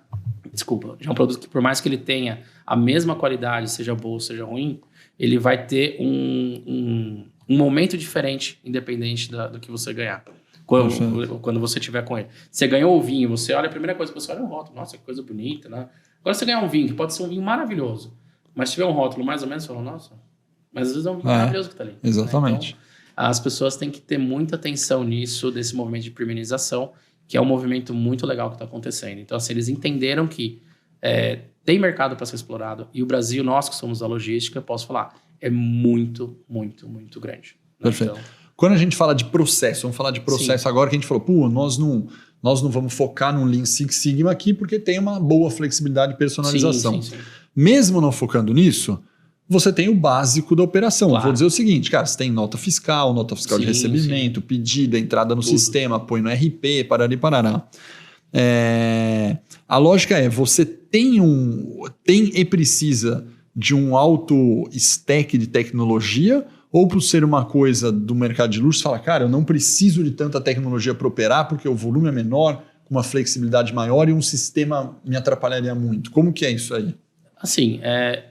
Desculpa, já é um produto que por mais que ele tenha a mesma qualidade, seja boa ou seja ruim, ele vai ter um momento diferente, independente do que você ganhar. Quando você tiver com ele. Você ganhou o vinho, você olha, a primeira coisa que você olha é o rótulo. Nossa, que coisa bonita, né? Agora você ganhar um vinho, que pode ser um vinho maravilhoso, mas se tiver um rótulo mais ou menos, você fala, nossa, mas às vezes é um vinho maravilhoso que tá ali. Exatamente. Né? Então, as pessoas têm que ter muita atenção nisso, desse movimento de premiumização, que é um movimento muito legal que está acontecendo. Então, assim, eles entenderam que tem mercado para ser explorado, e o Brasil, nós que somos da logística, posso falar, é muito, muito, muito grande. Perfeito. Então, quando a gente fala de processo, vamos falar de processo agora, que a gente falou, pô, nós não vamos focar num Lean Six Sigma aqui, porque tem uma boa flexibilidade e personalização. Sim. Mesmo não focando nisso, você tem o básico da operação. Claro. Vou dizer o seguinte, cara, você tem nota fiscal de recebimento, pedido, entrada no sistema, apoio no RP, parari, parará. A lógica é, você tem e precisa de um alto stack de tecnologia, ou por ser uma coisa do mercado de luxo, você fala, cara, eu não preciso de tanta tecnologia para operar, porque o volume é menor, com uma flexibilidade maior e um sistema me atrapalharia muito. Como que é isso aí? Assim,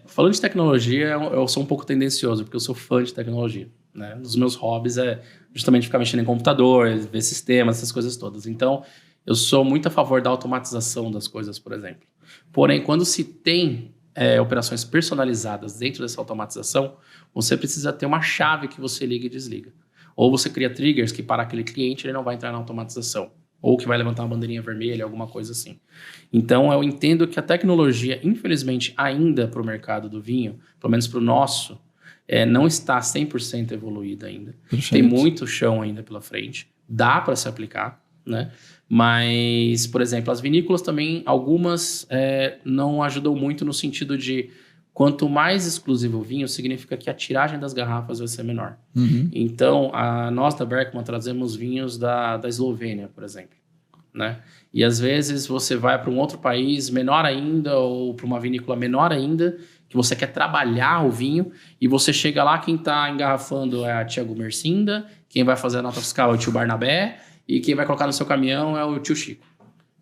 falando de tecnologia, eu sou um pouco tendencioso, porque eu sou fã de tecnologia. Né? Um dos meus hobbies é justamente ficar mexendo em computador, ver sistemas, essas coisas todas. Então, eu sou muito a favor da automatização das coisas, por exemplo. Porém, quando se tem operações personalizadas dentro dessa automatização, você precisa ter uma chave que você liga e desliga. Ou você cria triggers que para aquele cliente ele não vai entrar na automatização. Ou que vai levantar uma bandeirinha vermelha, alguma coisa assim. Então, eu entendo que a tecnologia, infelizmente, ainda para o mercado do vinho, pelo menos para o nosso, não está 100% evoluída ainda. Perfeito. Tem muito chão ainda pela frente. Dá para se aplicar, né? Mas, por exemplo, as vinícolas também, algumas não ajudam muito no sentido de quanto mais exclusivo o vinho, significa que a tiragem das garrafas vai ser menor. Uhum. Então, nós da Berkman trazemos vinhos da Eslovênia, por exemplo. Né? E às vezes você vai para um outro país menor ainda, ou para uma vinícola menor ainda, que você quer trabalhar o vinho, e você chega lá, quem está engarrafando é a tia Gumercinda, quem vai fazer a nota fiscal é o tio Barnabé, e quem vai colocar no seu caminhão é o tio Chico.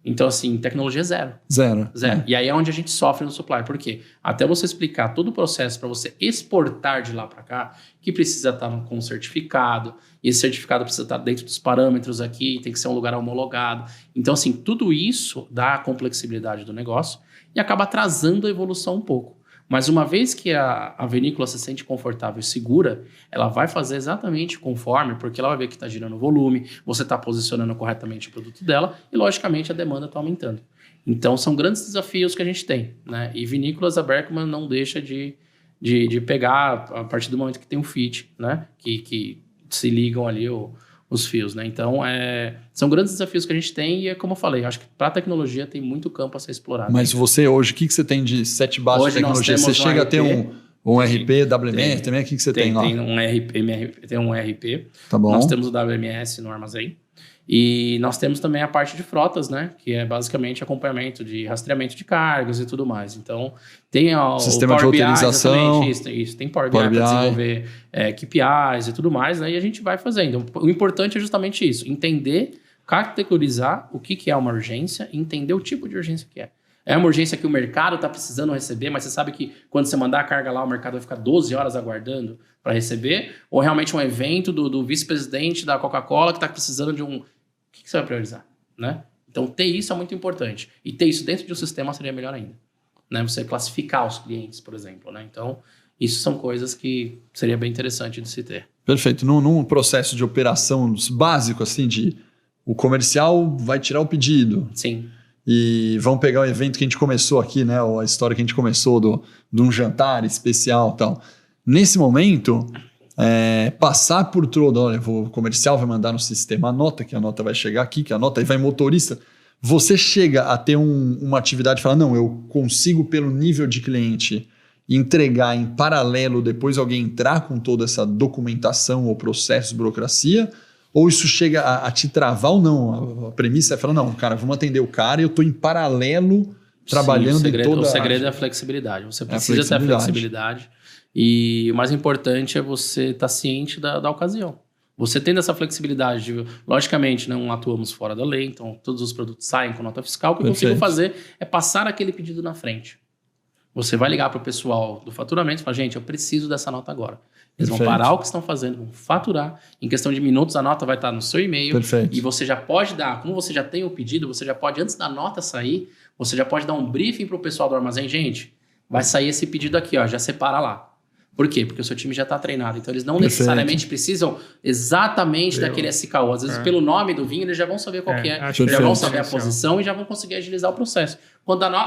Então, assim, tecnologia zero. Zero. E aí é onde a gente sofre no supply. Por quê? Até você explicar todo o processo para você exportar de lá para cá, que precisa estar com certificado, e esse certificado precisa estar dentro dos parâmetros aqui, tem que ser um lugar homologado. Então, assim, tudo isso dá a complexibilidade do negócio e acaba atrasando a evolução um pouco. Mas uma vez que a vinícola se sente confortável e segura, ela vai fazer exatamente conforme, porque ela vai ver que está girando volume, você está posicionando corretamente o produto dela e, logicamente, a demanda está aumentando. Então, são grandes desafios que a gente tem, né? E vinícolas, a Berkman não deixa de pegar a partir do momento que tem um fit, né? Que se ligam ali os fios, né? Então, são grandes desafios que a gente tem e, como eu falei, acho que para a tecnologia tem muito campo a ser explorado. Mas você hoje, o que você tem de set base de tecnologia? Você chega a ter um RP, WMS também? O que você tem lá? Tem um RP. Tá bom. Nós temos o WMS no armazém. E nós temos também a parte de frotas, né? Que é basicamente acompanhamento de rastreamento de cargas e tudo mais. Então, tem sistema o Power de roteirização. BI, isso. Tem Power BI para desenvolver KPIs e tudo mais, né? E a gente vai fazendo. O importante é justamente isso. Entender, categorizar o que é uma urgência e entender o tipo de urgência que é. É uma urgência que o mercado está precisando receber, mas você sabe que quando você mandar a carga lá, o mercado vai ficar 12 horas aguardando para receber? Ou realmente um evento do vice-presidente da Coca-Cola que está precisando de um... O que você vai priorizar? Né? Então, ter isso é muito importante. E ter isso dentro de um sistema seria melhor ainda. Né? Você classificar os clientes, por exemplo. Né? Então, isso são coisas que seria bem interessante de se ter. Perfeito. Num processo de operação básico, assim, o comercial vai tirar o pedido. Sim. E vamos pegar o evento que a gente começou aqui, né? Ou a história que a gente começou de um jantar especial e tal. Nesse momento... passar por todo, olha, o comercial vai mandar no sistema a nota, que a nota vai chegar aqui, que a nota aí vai motorista. Você chega a ter uma atividade e fala, não, eu consigo pelo nível de cliente entregar em paralelo, depois alguém entrar com toda essa documentação ou processo, burocracia, ou isso chega a te travar ou não? A premissa é falar, não, cara, vamos atender o cara e eu estou em paralelo trabalhando em toda... O segredo é a flexibilidade. Você precisa ter a flexibilidade. E o mais importante é você estar ciente da ocasião. Você tendo essa flexibilidade, logicamente, não atuamos fora da lei, então todos os produtos saem com nota fiscal. O que eu consigo fazer é passar aquele pedido na frente. Você vai ligar para o pessoal do faturamento e falar, gente, eu preciso dessa nota agora. Eles vão parar o que estão fazendo, vão faturar. Em questão de minutos, a nota vai estar no seu e-mail. E você já pode dar, como você já tem o pedido, você já pode, antes da nota sair, você já pode dar um briefing para o pessoal do armazém. Gente, vai sair esse pedido aqui, ó, já separa lá. Por quê? Porque o seu time já está treinado. Então, eles não necessariamente precisam exatamente daquele SKU. Às vezes, pelo nome do vinho, eles já vão saber qual que é. Já vão saber a posição e já vão conseguir agilizar o processo.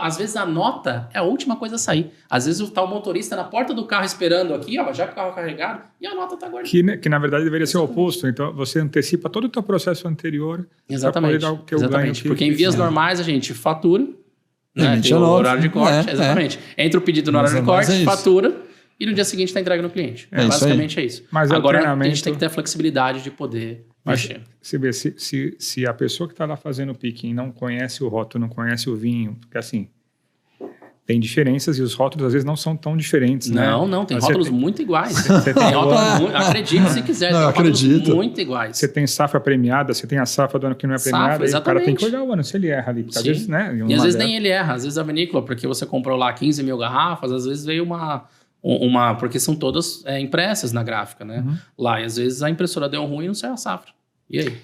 Às vezes, a nota é a última coisa a sair. Às vezes, o motorista na porta do carro esperando aqui, ó, já com o carro carregado, e a nota está guardada. Que, na verdade, deveria ser o oposto. Então, você antecipa todo o teu processo anterior. Exatamente. Dar o teu ganho porque em vias normais, a gente fatura, né? Tem o horário de corte. Exatamente. Entra o pedido no horário de corte, fatura... E no dia seguinte está entregue no cliente. Basicamente é isso. Mas agora a gente tem que ter a flexibilidade de poder mexer. Você vê, se a pessoa que está lá fazendo o picking não conhece o rótulo, não conhece o vinho, porque assim, tem diferenças e os rótulos às vezes não são tão diferentes. Não, tem rótulos muito iguais. Você tem rótulos acredite se quiser, tem rótulos muito iguais. Você tem safra premiada, você tem a safra do ano que não é premiada, e o cara tem que olhar o ano se ele erra ali. Às vezes, né, e às vezes nem ele erra, às vezes a vinícola, porque você comprou lá 15 mil garrafas, às vezes veio porque são todas impressas na gráfica, né? Lá, e às vezes a impressora deu ruim e não saiu a safra. E aí?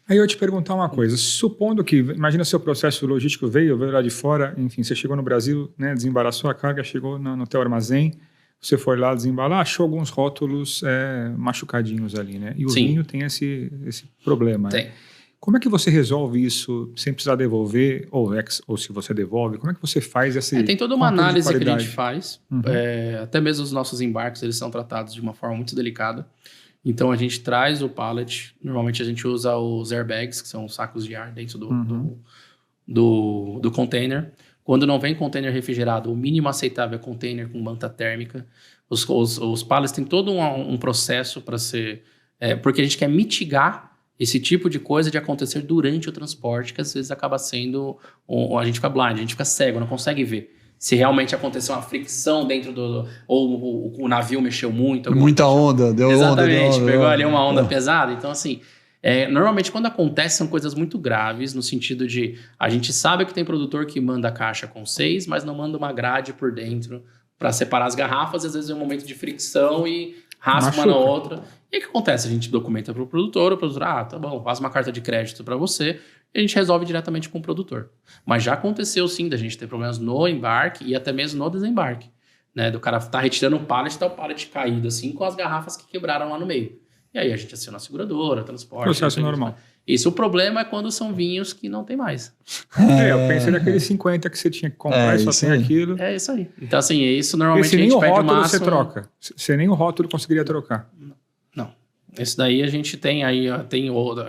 Aí eu ia te perguntar uma coisa. Supondo que, imagina seu processo logístico veio lá de fora, enfim, você chegou no Brasil, né, desembaraçou a carga, chegou no teu armazém, você foi lá desembalar, achou alguns rótulos machucadinhos ali, né? E o vinho tem esse problema. Tem. Né? Como é que você resolve isso sem precisar devolver, ou se você devolve, como é que você faz esse... tem toda uma análise que a gente faz, até mesmo os nossos embarques, eles são tratados de uma forma muito delicada, então a gente traz o pallet, normalmente a gente usa os airbags, que são sacos de ar dentro do container. Quando não vem container refrigerado, o mínimo aceitável é container com manta térmica. Os pallets têm todo um processo para ser... porque a gente quer mitigar esse tipo de coisa de acontecer durante o transporte, que às vezes acaba sendo... a gente fica blind, a gente fica cego, não consegue ver. Se realmente aconteceu uma fricção dentro ou o navio mexeu muito. Muita onda, deu onda. Exatamente, pegou ali uma onda pesada. Então, assim, normalmente quando acontece são coisas muito graves, no sentido de... A gente sabe que tem produtor que manda a caixa com 6, mas não manda uma grade por dentro para separar as garrafas. Às vezes é um momento de fricção e raspa uma na outra. E o que acontece? A gente documenta para o produtor tá bom, faz uma carta de crédito para você e a gente resolve diretamente com o produtor. Mas já aconteceu sim da gente ter problemas no embarque e até mesmo no desembarque, né? Do cara tá retirando o pallet caído assim com as garrafas que quebraram lá no meio. E aí a gente aciona a seguradora, transporte... Processo normal. Isso, o problema é quando são vinhos que não tem mais. Eu pensei naqueles 50 que você tinha que comprar e só tem aquilo. É isso aí. Então assim, isso normalmente a gente pede o máximo... nem o rótulo você troca. Você nem o rótulo conseguiria trocar. Não. Esse daí a gente tem aí, a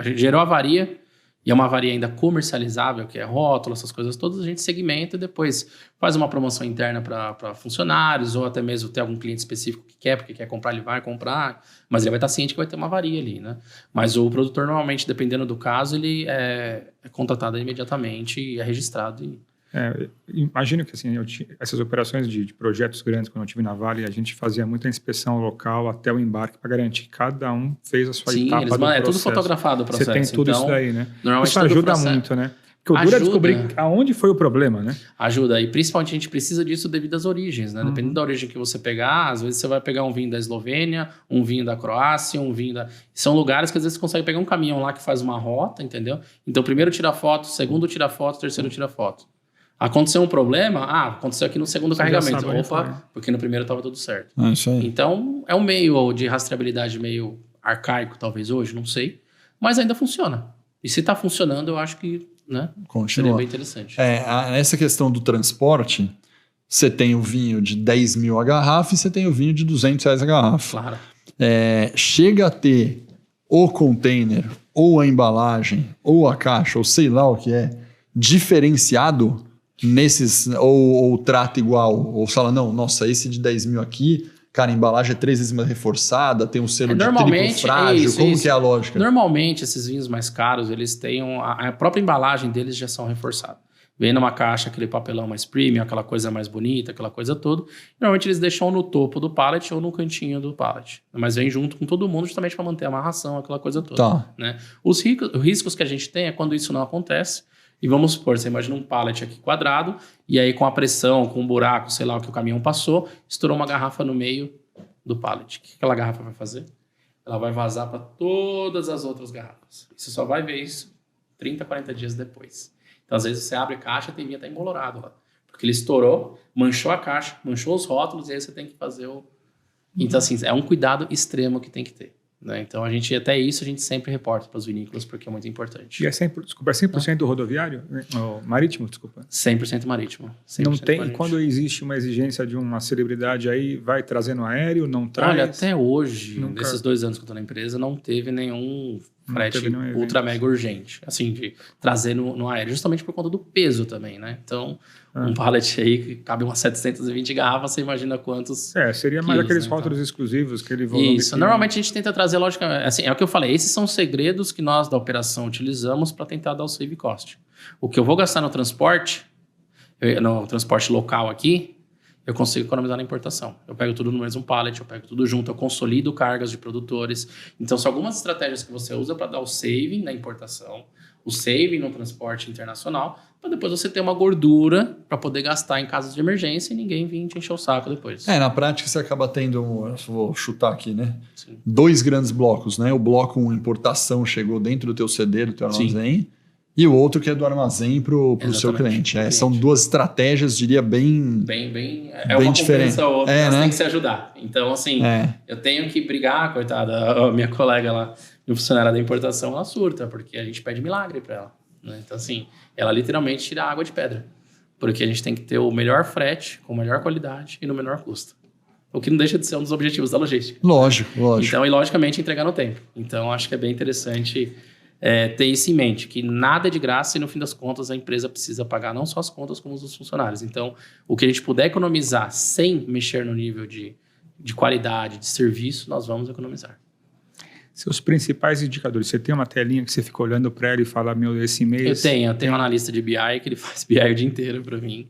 gente gerou avaria, e é uma avaria ainda comercializável, que é rótulo, essas coisas todas, a gente segmenta e depois faz uma promoção interna para funcionários, ou até mesmo ter algum cliente específico que quer, porque quer comprar, ele vai comprar, mas ele vai estar ciente que vai ter uma avaria ali, né? Mas o produtor, normalmente, dependendo do caso, ele é contratado imediatamente e é registrado. Imagino que assim, essas operações de projetos grandes, quando eu estive na Vale, a gente fazia muita inspeção local até o embarque para garantir que cada um fez a sua etapa do processo. É tudo fotografado o processo. Você tem tudo isso daí, né? Isso ajuda muito, né? Porque o duro é descobrir aonde foi o problema, né? Ajuda. E principalmente a gente precisa disso devido às origens, né? Dependendo da origem que você pegar, às vezes você vai pegar um vinho da Eslovênia, um vinho da Croácia, um vinho da... São lugares que às vezes você consegue pegar um caminhão lá que faz uma rota, entendeu? Então, primeiro tira foto, segundo tira foto, terceiro tira foto. Aconteceu um problema, aconteceu aqui no segundo carregamento. Porque no primeiro estava tudo certo. Isso aí. Então, é um meio de rastreabilidade meio arcaico, talvez hoje, não sei. Mas ainda funciona. E se está funcionando, eu acho que seria bem interessante. Essa questão do transporte, você tem o vinho de 10 mil a garrafa e você tem o vinho de R$200 a garrafa. Claro. Chega a ter o container, ou a embalagem, ou a caixa, ou sei lá o que é, diferenciado nesses, ou trata igual, ou fala, não, nossa, esse de 10 mil aqui, cara, a embalagem é 3 vezes mais reforçada, tem um selo de triplo frágil, como que é a lógica? Normalmente, esses vinhos mais caros, eles têm a própria embalagem deles já são reforçados. Vem numa caixa, aquele papelão mais premium, aquela coisa mais bonita, aquela coisa toda. Normalmente eles deixam no topo do pallet ou no cantinho do pallet. Mas vem junto com todo mundo justamente para manter a amarração, aquela coisa toda. Tá. Né? Os riscos que a gente tem é quando isso não acontece. E vamos supor, você imagina um pallet aqui quadrado, e aí com a pressão, com um buraco, sei lá o que o caminhão passou, estourou uma garrafa no meio do pallet. O que aquela garrafa vai fazer? Ela vai vazar para todas as outras garrafas. Você só vai ver isso 30, 40 dias depois. Então, às vezes, você abre a caixa e tem vinho até embolorado lá. Porque ele estourou, manchou a caixa, manchou os rótulos, e aí você tem que fazer o... Então, assim, é um cuidado extremo que tem que ter. Né? Então, até isso a gente sempre reporta para os vinícolas, porque é muito importante. E é 100% rodoviário? Marítimo, desculpa. 100% marítimo. 100% não tem, marítimo. E quando existe uma exigência de uma celebridade aí, vai trazendo aéreo, não traz? Olha, até hoje, nesses 2 anos que eu estou na empresa, não teve nenhum frete ultra mega urgente, assim, de trazer no aéreo, justamente por conta do peso também, né? Então, um pallet aí que cabe umas 720 garrafas, você imagina quantos seria mais quilos, aqueles né? rótulos exclusivos, aquele volume. Isso, normalmente a gente tenta trazer, logicamente, assim, é o que eu falei, esses são segredos que nós da operação utilizamos para tentar dar o save cost. O que eu vou gastar no transporte local aqui, eu consigo economizar na importação. Eu pego tudo no mesmo pallet, eu pego tudo junto, eu consolido cargas de produtores. Então, são algumas estratégias que você usa para dar o saving na importação, o saving no transporte internacional, para depois você ter uma gordura para poder gastar em casos de emergência e ninguém vir te encher o saco depois. Na prática você acaba tendo, eu vou chutar aqui, né? Sim. 2 grandes blocos, né? O bloco 1, importação, chegou dentro do teu CD, do teu armazém. Sim. E o outro que é do armazém para o seu cliente. São 2 estratégias, diria, bem uma diferente. compensa a outra, né? tem que se ajudar. Então, assim, eu tenho que brigar, coitada, a minha colega lá, minha funcionária da importação, ela surta, porque a gente pede milagre para ela. Né? Então, assim, ela literalmente tira água de pedra. Porque a gente tem que ter o melhor frete, com melhor qualidade e no menor custo. O que não deixa de ser um dos objetivos da logística. Lógico. Então, e logicamente, entregar no tempo. Então, acho que é bem interessante... ter isso em mente, que nada é de graça e no fim das contas a empresa precisa pagar não só as contas como os funcionários. Então, o que a gente puder economizar sem mexer no nível de qualidade, de serviço, nós vamos economizar. Seus principais indicadores, você tem uma telinha que você fica olhando para ela e fala, esse mês... Eu tenho um analista de BI que ele faz BI o dia inteiro para mim.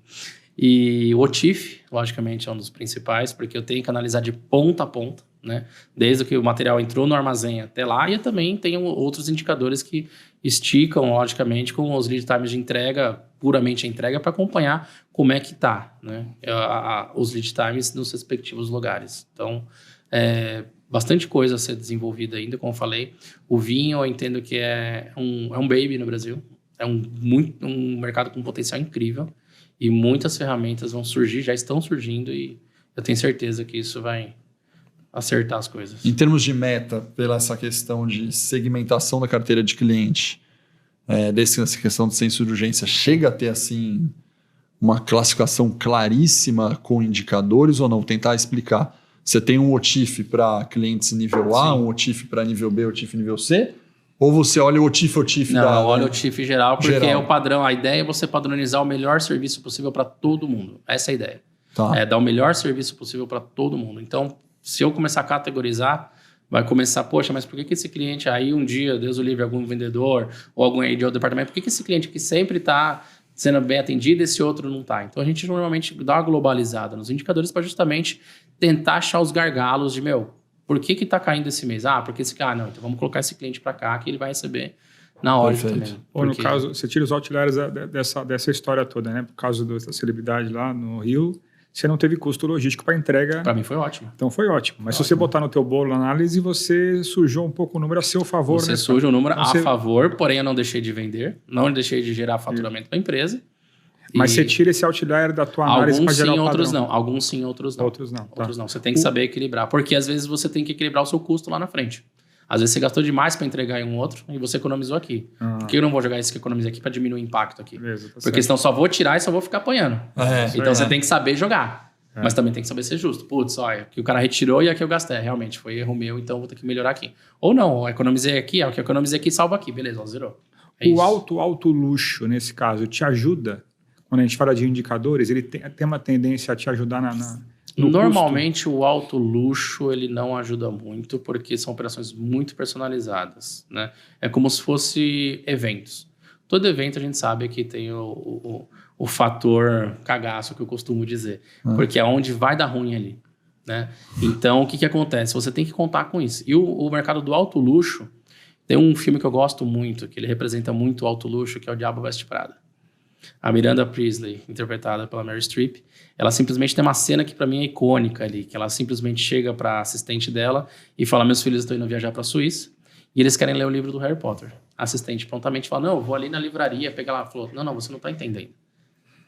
E o OTIF, logicamente, é um dos principais, porque eu tenho que analisar de ponta a ponta, né? Desde que o material entrou no armazém até lá, e eu também tenho outros indicadores que esticam, logicamente, com os lead times de entrega, puramente a entrega, para acompanhar como é que está, né? Os lead times nos respectivos lugares. Então, bastante coisa a ser desenvolvida ainda, como eu falei. O vinho, eu entendo que é um baby no Brasil, é um mercado com potencial incrível, e muitas ferramentas vão surgir, já estão surgindo, e eu tenho certeza que isso vai acertar as coisas. Em termos de meta, pela essa questão de segmentação da carteira de cliente, dessa questão de senso de urgência, chega a ter assim uma classificação claríssima com indicadores ou não? Tentar explicar. Você tem um OTIF para clientes nível A, um OTIF para nível B, OTIF nível C? Ou você olha o OTIF Não, eu olho o OTIF geral, porque geral. É o padrão. A ideia é você padronizar o melhor serviço possível para todo mundo. Essa é a ideia. Tá. É dar o melhor serviço possível para todo mundo. Então, se eu começar a categorizar, vai começar, poxa, mas por que esse cliente aí um dia, Deus o livre, algum vendedor ou algum aí de outro departamento, por que esse cliente que sempre está sendo bem atendido, esse outro não está? Então, a gente normalmente dá uma globalizada nos indicadores para justamente tentar achar os gargalos de, por que está caindo esse mês? Porque esse cara, não, então vamos colocar esse cliente para cá que ele vai receber na hora também. Ou no caso, você tira os outliers dessa história toda, né? Por causa da celebridade lá no Rio, você não teve custo logístico para entrega. Para mim foi ótimo. Então foi ótimo. Mas se você botar no teu bolo a análise, você sujou um pouco o número a seu favor. Você suja o número a favor, porém eu não deixei de vender, não deixei de gerar faturamento para a empresa. Mas você tira esse outlier da tua análise para gerar o padrão. Alguns sim, outros não. Outros não. Outros não. Você tem que saber equilibrar, porque às vezes você tem que equilibrar o seu custo lá na frente. Às vezes você gastou demais para entregar em um outro e você economizou aqui. Por que eu não vou jogar esse que economizei aqui para diminuir o impacto aqui? Beleza, porque certo. senão só vou tirar e só vou ficar apanhando. Então você tem que saber jogar. Mas também tem que saber ser justo. Putz, olha, que o cara retirou e aqui eu gastei. Realmente, foi erro meu, então vou ter que melhorar aqui. Ou não, eu economizei aqui, o que eu economizei aqui salva aqui. Beleza, zerou. O alto luxo, nesse caso, te ajuda quando a gente fala de indicadores, ele tem uma tendência a te ajudar no Normalmente o alto luxo ele não ajuda muito porque são operações muito personalizadas, né? É como se fosse eventos. Todo evento a gente sabe que tem o fator cagaço que eu costumo dizer, porque é onde vai dar ruim ali, né? Então o que acontece? Você tem que contar com isso. E o mercado do alto luxo, tem um filme que eu gosto muito, que ele representa muito o alto luxo, que é O Diabo Veste Prada. A Miranda Priestly, interpretada pela Meryl Streep, ela simplesmente tem uma cena que para mim é icônica ali, que ela simplesmente chega para assistente dela e fala: meus filhos estão indo viajar para a Suíça e eles querem ler o livro do Harry Potter. A assistente prontamente fala: não, eu vou ali na livraria pegar lá. Ela falou: não, você não está entendendo.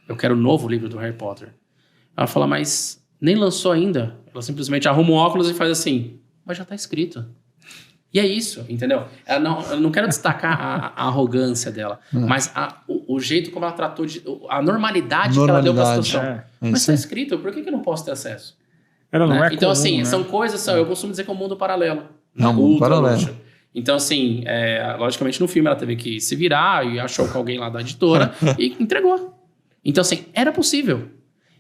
Eu quero o novo livro do Harry Potter. Ela fala: mas nem lançou ainda. Ela simplesmente arruma o óculos e faz assim: mas já está escrito. E é isso, entendeu? Eu não quero destacar a arrogância dela, mas o jeito como ela tratou a normalidade que ela deu para a situação. Mas está escrito, por que eu não posso ter acesso? Ela não é então, comum, assim, né? São coisas, eu costumo dizer que é um mundo paralelo. É um mundo paralelo. Então, assim, logicamente no filme ela teve que se virar e achou com alguém lá da editora e entregou. Então, assim, era possível.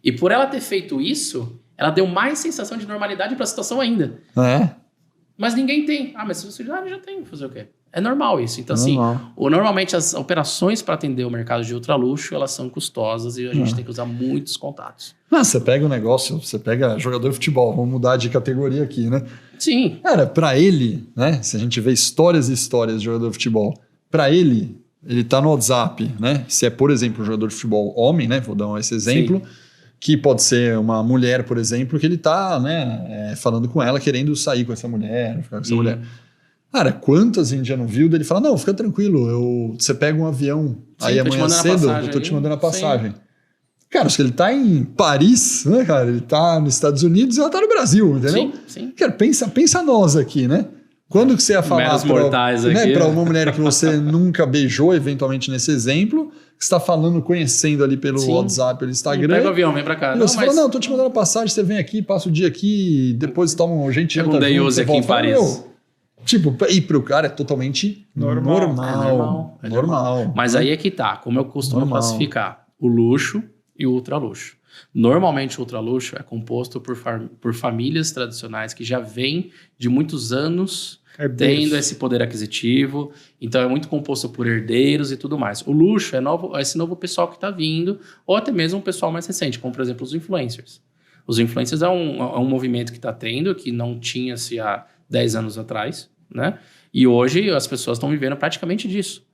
E por ela ter feito isso, ela deu mais sensação de normalidade para a situação ainda. Mas ninguém tem. Mas se você já tem, fazer o quê? É normal isso. Então, assim, normalmente as operações para atender o mercado de ultraluxo, elas são custosas e a gente tem que usar muitos contatos. Você pega um negócio, você pega jogador de futebol, vamos mudar de categoria aqui, né? Sim. Cara, pra ele, né? Se a gente vê histórias e histórias de jogador de futebol, pra ele tá no WhatsApp, né? Se é, por exemplo, um jogador de futebol homem, né? Vou dar esse exemplo. Sim. Que pode ser uma mulher, por exemplo, que ele tá, né, falando com ela, querendo sair com essa mulher, ficar com essa mulher. Cara, quantas a gente já não viu dele falar: não, fica tranquilo, você pega um avião, aí amanhã cedo eu tô te mandando a passagem. Sim. Cara, acho que ele tá em Paris, né, cara? Ele tá nos Estados Unidos e ela tá no Brasil, entendeu? Sim. Cara, pensa nós aqui, né? Quando que você ia falar para uma mulher que você nunca beijou, eventualmente nesse exemplo, que você está falando, conhecendo ali pelo WhatsApp, pelo Instagram. Pega o avião, vem para cá. E você fala: não, tô te mandando a passagem, você vem aqui, passa o dia aqui, depois toma um gente janta junto, você aqui em Paris. Tipo, e pro cara é totalmente normal. Mas aí é que tá, como eu costumo classificar o luxo e o ultraluxo. Normalmente o ultraluxo é composto por famílias tradicionais que já vêm de muitos anos tendo esse poder aquisitivo, então é muito composto por herdeiros e tudo mais. O luxo é esse novo pessoal que está vindo, ou até mesmo um pessoal mais recente, como por exemplo os influencers. Os influencers é um movimento que está tendo, que não tinha-se há 10 anos atrás, né? E hoje as pessoas estão vivendo praticamente disso.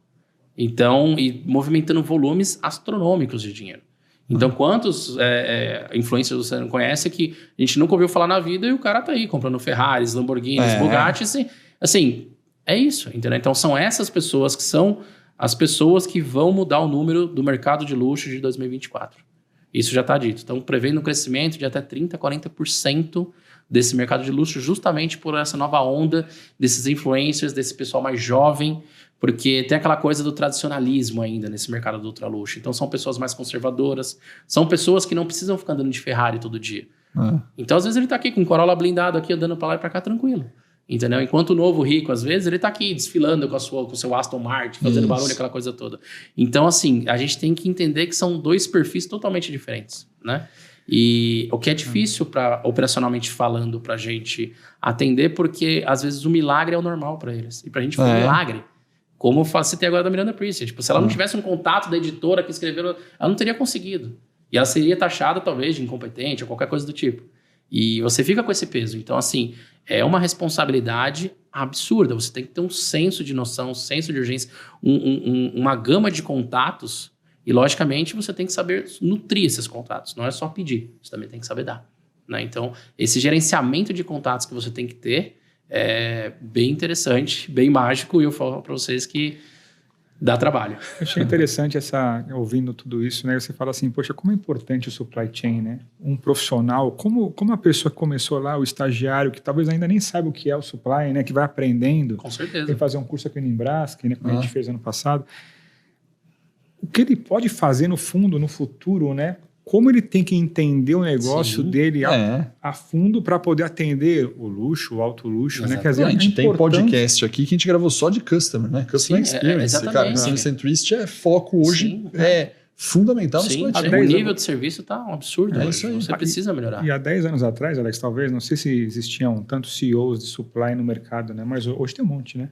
Então, e movimentando volumes astronômicos de dinheiro. Então, quantos influencers você não conhece que a gente nunca ouviu falar na vida e o cara tá aí comprando Ferraris, Lamborghinis, Bugattis, assim, é isso, entendeu? Então, são essas pessoas que são as pessoas que vão mudar o número do mercado de luxo de 2024. Isso já está dito. Estão prevendo um crescimento de até 30%, 40% desse mercado de luxo, justamente por essa nova onda desses influencers, desse pessoal mais jovem, porque tem aquela coisa do tradicionalismo ainda nesse mercado do ultraluxo. Então, são pessoas mais conservadoras, são pessoas que não precisam ficar andando de Ferrari todo dia. Então, às vezes, ele está aqui com um Corolla blindado, aqui andando para lá e para cá tranquilo. Entendeu? Enquanto o novo rico, às vezes, ele está aqui desfilando com o seu Aston Martin, fazendo barulho, aquela coisa toda. Então, assim, a gente tem que entender que são dois perfis totalmente diferentes, né? E o que é difícil, operacionalmente falando, para a gente atender, porque, às vezes, o milagre é o normal para eles. E para a gente foi um milagre. Como eu citei agora da Miranda Priestly. Tipo, se ela não tivesse um contato da editora que escreveu, ela não teria conseguido. E ela seria taxada, talvez, de incompetente ou qualquer coisa do tipo. E você fica com esse peso. Então, assim, é uma responsabilidade absurda. Você tem que ter um senso de noção, um senso de urgência, uma gama de contatos. E, logicamente, você tem que saber nutrir esses contatos. Não é só pedir, você também tem que saber dar, né? Então, esse gerenciamento de contatos que você tem que ter é bem interessante, bem mágico, e eu falo para vocês que dá trabalho. Eu achei interessante ouvindo tudo isso, né? Você fala assim, poxa, como é importante o supply chain, né? Um profissional, como a pessoa que começou lá, o estagiário, que talvez ainda nem saiba o que é o supply, né? Que vai aprendendo. Com certeza. Tem que fazer um curso aqui no Embrasc, né? Como a gente fez ano passado. O que ele pode fazer no fundo, no futuro, né? Como ele tem que entender o negócio dele a fundo para poder atender o luxo, o alto luxo, né? Quer dizer, a gente tem podcast aqui que a gente gravou só de customer, né? Customer Experience. Exatamente. Cara, o Centrist é foco hoje, fundamental no Sim, supply chain. o 10 nível anos. de serviço tá um absurdo. É hoje. isso aí. Você precisa melhorar. E há 10 anos atrás, Alex, talvez, não sei se existiam tantos CEOs de supply no mercado, né? Mas hoje tem um monte, né?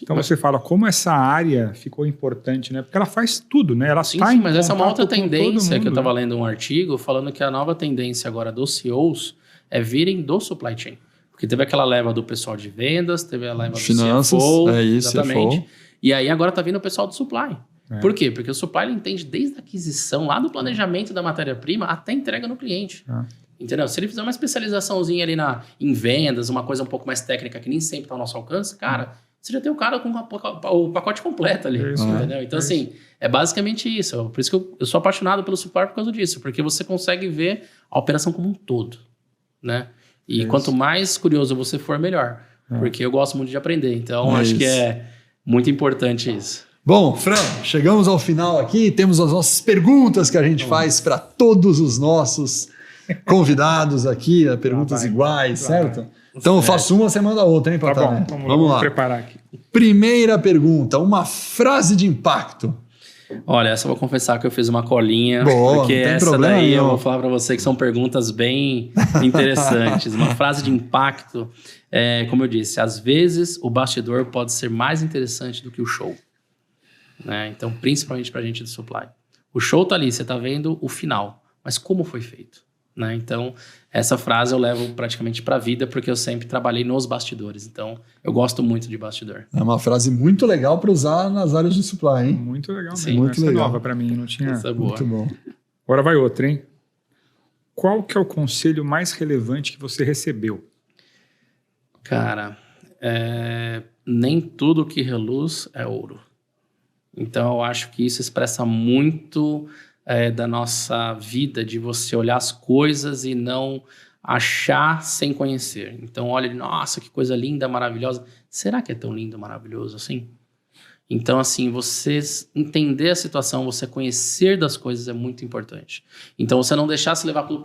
Então você fala como essa área ficou importante, né? Porque ela faz tudo, né? Ela Sim, está sim, em mas essa é uma outra contato com todo tendência que eu mundo, estava né? lendo um artigo falando que a nova tendência agora dos CEOs é virem do supply chain. Porque teve aquela leva do pessoal de vendas, teve a leva do Finanças, CFO, é isso, exatamente. CFO. E aí agora tá vindo o pessoal do supply. É. Por quê? Porque o supply ele entende desde a aquisição, lá do planejamento da matéria-prima até a entrega no cliente. Entendeu? Se ele fizer uma especializaçãozinha ali em vendas, uma coisa um pouco mais técnica que nem sempre está ao nosso alcance, cara, você já tem o cara com o pacote completo ali. É isso, entendeu? Então, assim, é basicamente isso. Por isso que eu sou apaixonado pelo supply por causa disso, porque você consegue ver a operação como um todo, né? E quanto mais curioso você for, melhor. Porque eu gosto muito de aprender. Então, acho que é muito importante isso. Bom, Fran, chegamos ao final aqui. Temos as nossas perguntas que a gente faz para todos os nossos convidados aqui, perguntas iguais, certo? Então eu faço uma, você manda outra, hein, Tá Patané? bom, vamos lá. preparar aqui. Primeira pergunta, uma frase de impacto. Olha, essa eu vou confessar que eu fiz uma colinha, Boa, porque não tem essa problema daí nenhum. eu vou falar para você que são perguntas bem interessantes. Uma frase de impacto, como eu disse, às vezes o bastidor pode ser mais interessante do que o show. Né? Então, principalmente para a gente do supply. O show tá ali, você tá vendo o final, mas como foi feito? Né? Então, essa frase eu levo praticamente para a vida, porque eu sempre trabalhei nos bastidores. Então, eu gosto muito de bastidor. É uma frase muito legal para usar nas áreas de supply, hein? Muito legal Sim, mesmo. muito Essa legal. é nova para mim, não tinha. Essa é boa. Muito bom. Agora vai outra, hein? Qual que é o conselho mais relevante que você recebeu? Cara, nem tudo que reluz é ouro. Então, eu acho que isso expressa muito da nossa vida, de você olhar as coisas e não achar sem conhecer. Então, olha, nossa, que coisa linda, maravilhosa. Será que é tão lindo, maravilhoso assim? Então, assim, você entender a situação, você conhecer das coisas é muito importante. Então, você não deixar se levar pelo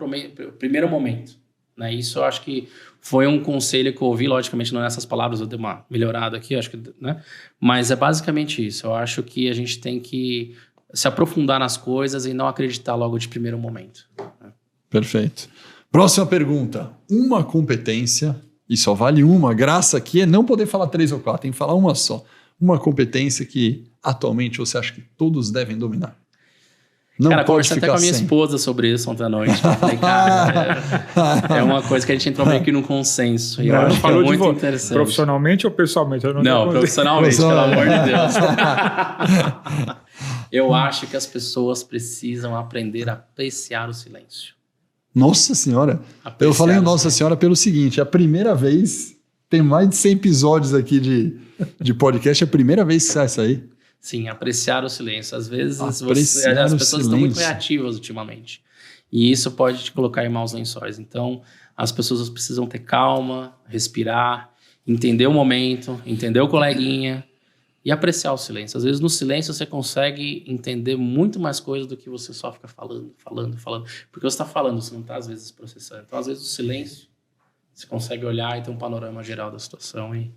primeiro momento. Né? Isso eu acho que foi um conselho que eu ouvi, logicamente não nessas palavras, eu dei uma melhorada aqui, acho que, né? Mas é basicamente isso. Eu acho que a gente tem que se aprofundar nas coisas e não acreditar logo de primeiro momento. Né? Perfeito. Próxima pergunta. Uma competência, e só vale uma, graça aqui é não poder falar 3 ou 4, tem que falar uma só. Uma competência que atualmente você acha que todos devem dominar. Não cara, pode conversei até ficar com a minha sem. esposa sobre isso ontem à noite. Eu falei, cara, é uma coisa que a gente entrou meio que num consenso. E eu acho que é muito interessante. Profissionalmente ou pessoalmente? Eu Não, profissionalmente, pelo amor de Deus. Deus. Eu acho que as pessoas precisam aprender a apreciar o silêncio. Nossa Senhora. Apreciar Eu falei o Nossa Senhora pelo seguinte, é a primeira vez, tem mais de 100 episódios aqui de podcast, é a primeira vez que sai isso aí. Sim, apreciar o silêncio. Às vezes as Apreciar o pessoas estão muito silêncio. reativas ultimamente. E isso pode te colocar em maus lençóis. Então, as pessoas precisam ter calma, respirar, entender o momento, entender o coleguinha e apreciar o silêncio. Às vezes, no silêncio, você consegue entender muito mais coisas do que você só fica falando. Porque você está falando, você não está, às vezes, processando. Então, às vezes, o silêncio, você consegue olhar e ter um panorama geral da situação. E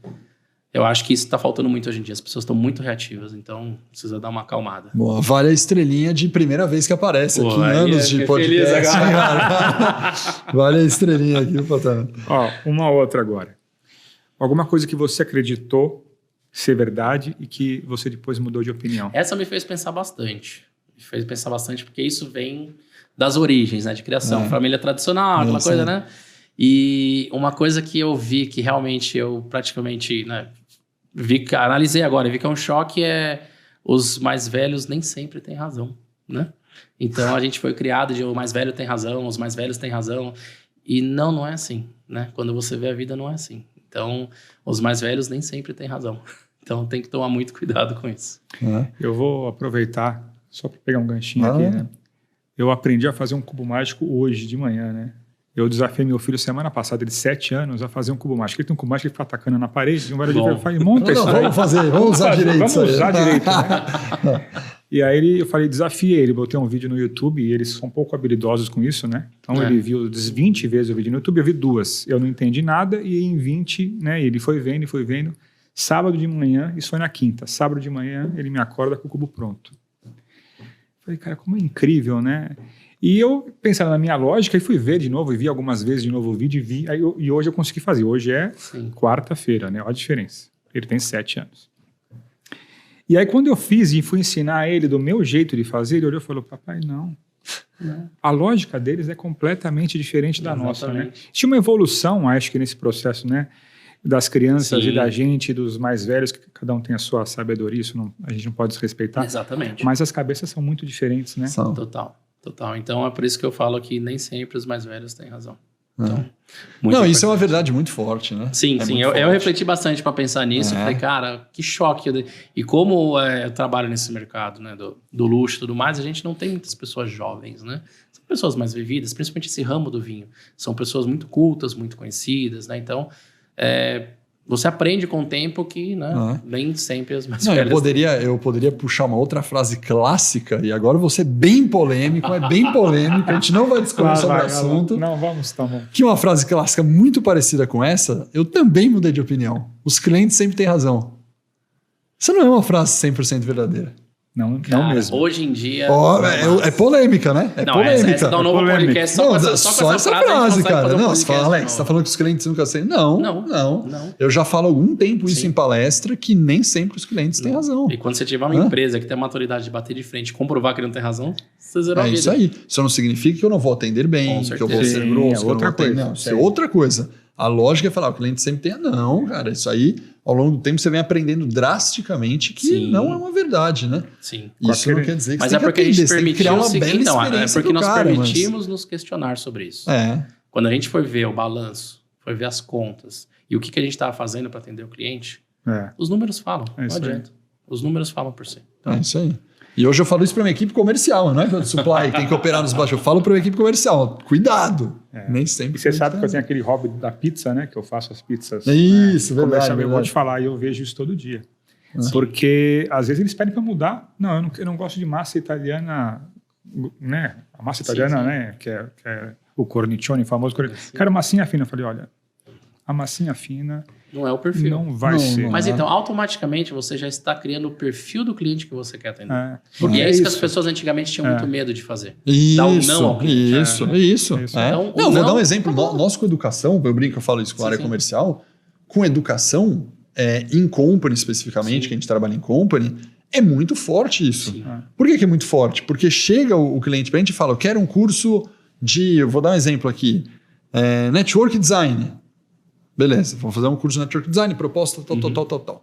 eu acho que isso está faltando muito hoje em dia. As pessoas estão muito reativas, então precisa dar uma acalmada. Boa, vale a estrelinha de primeira vez que aparece aqui em aí anos de fiquei podcast. feliz Cara. Vale a estrelinha aqui, Patana. Ó, uma outra agora. Alguma coisa que você acreditou ser verdade e que você depois mudou de opinião. Essa me fez pensar bastante. Porque isso vem das origens, né? De criação. Família tradicional, aquela coisa, né? E uma coisa que eu vi que realmente eu praticamente, né, analisei agora e vi que é um choque os mais velhos nem sempre têm razão, né? Então a gente foi criado de o mais velho tem razão, os mais velhos têm razão. E não é assim, né? Quando você vê a vida, não é assim. Então, os mais velhos nem sempre têm razão. Então tem que tomar muito cuidado com isso. Eu vou aproveitar, só para pegar um ganchinho aqui, né? Eu aprendi a fazer um cubo mágico hoje de manhã, né? Eu desafiei meu filho semana passada, ele de 7 anos, a fazer um cubo mágico. Ele tem um cubo mágico que ele fica atacando na parede, eu falei, monta isso aí. Vamos usar direito. Vamos usar direito, né? E aí eu falei, desafiei ele, botei um vídeo no YouTube e eles são um pouco habilidosos com isso, né? Então ele viu 20 vezes o vídeo no YouTube, eu vi 2. Eu não entendi nada e em 20, né? Ele foi vendo. Sábado de manhã, isso foi na quinta. Sábado de manhã ele me acorda com o cubo pronto. Falei, cara, como é incrível, né? E eu, pensando na minha lógica, e fui ver de novo, e vi algumas vezes de novo o vídeo, e hoje eu consegui fazer. Hoje é quarta-feira, né? Olha a diferença. Ele tem 7 anos. E aí, quando eu fiz e fui ensinar ele do meu jeito de fazer, ele olhou e falou, papai, não. A lógica deles é completamente diferente da nossa, né? Tinha uma evolução, acho que nesse processo, né? Das crianças e da gente, dos mais velhos, que cada um tem a sua sabedoria, isso a gente não pode desrespeitar. Exatamente. Mas as cabeças são muito diferentes, né? Total. Então é por isso que eu falo que nem sempre os mais velhos têm razão. Então, não, isso é uma verdade muito forte, né? Sim. Eu refleti bastante para pensar nisso. Falei, cara, que choque. E como eu trabalho nesse mercado, né, do luxo e tudo mais, a gente não tem muitas pessoas jovens, né? São pessoas mais vividas, principalmente esse ramo do vinho. São pessoas muito cultas, muito conhecidas, né? Então, você aprende com o tempo que, né, nem sempre as mais velhas... Eu poderia puxar uma outra frase clássica, e agora eu vou ser bem polêmico, a gente não vai discutir sobre o assunto. Não, vamos, tá bom. Que uma frase clássica muito parecida com essa, eu também mudei de opinião. Os clientes sempre têm razão. Isso não é uma frase 100% verdadeira. Não mesmo. Hoje em dia... é polêmica, né? Polêmica. Essa dá um novo podcast só com essa frase, cara. Não, você fala, Alex, você tá falando que os clientes nunca sei. Não. Eu já falo há algum tempo isso em palestra, que nem sempre os clientes têm razão. E quando você tiver uma empresa que tem a maturidade de bater de frente e comprovar que ele não tem razão, você zerou a vida. É isso aí. Isso não significa que eu não vou atender bem, que eu vou ser grosso, isso é outra coisa. A lógica é falar, o cliente sempre tem... Não, cara, isso aí, ao longo do tempo, você vem aprendendo drasticamente que não é uma verdade, né? Sim. Isso não quer dizer que mas você é porque a gente permitiu uma bela experiência porque nós cara, permitimos nos questionar sobre isso. Quando a gente foi ver o balanço, foi ver as contas e o que a gente estava fazendo para atender o cliente, os números falam, não adianta. Os números falam por si. Então, é isso aí. E hoje eu falo isso para minha equipe comercial, não é para o supply, tem que operar nos baixos. Eu falo para a equipe comercial, cuidado. Nem sempre. E você sabe que eu tenho aquele hobby da pizza, né? Que eu faço as pizzas. Isso, verdade. Eu vou te falar, e eu vejo isso todo dia. Porque às vezes eles pedem para mudar. Não, eu não gosto de massa italiana, né? A massa italiana, né? Que é o cornicione, o famoso cornicione. Quero massinha fina. Eu falei, olha, a massinha fina... Não é o perfil. Não vai ser. Mas então, automaticamente, você já está criando o perfil do cliente que você quer atender. Porque e é isso que as pessoas antigamente tinham muito medo de fazer. Dar um não ao cliente. Isso. Então, vou dar um exemplo. Nós com educação, eu brinco, eu falo isso com a área comercial, com educação, em company especificamente, que a gente trabalha em company, é muito forte isso. Por que é muito forte? Porque chega o cliente pra gente e fala, eu quero um curso eu vou dar um exemplo aqui, Network Design. Beleza, vamos fazer um curso de Network Design, proposta tal.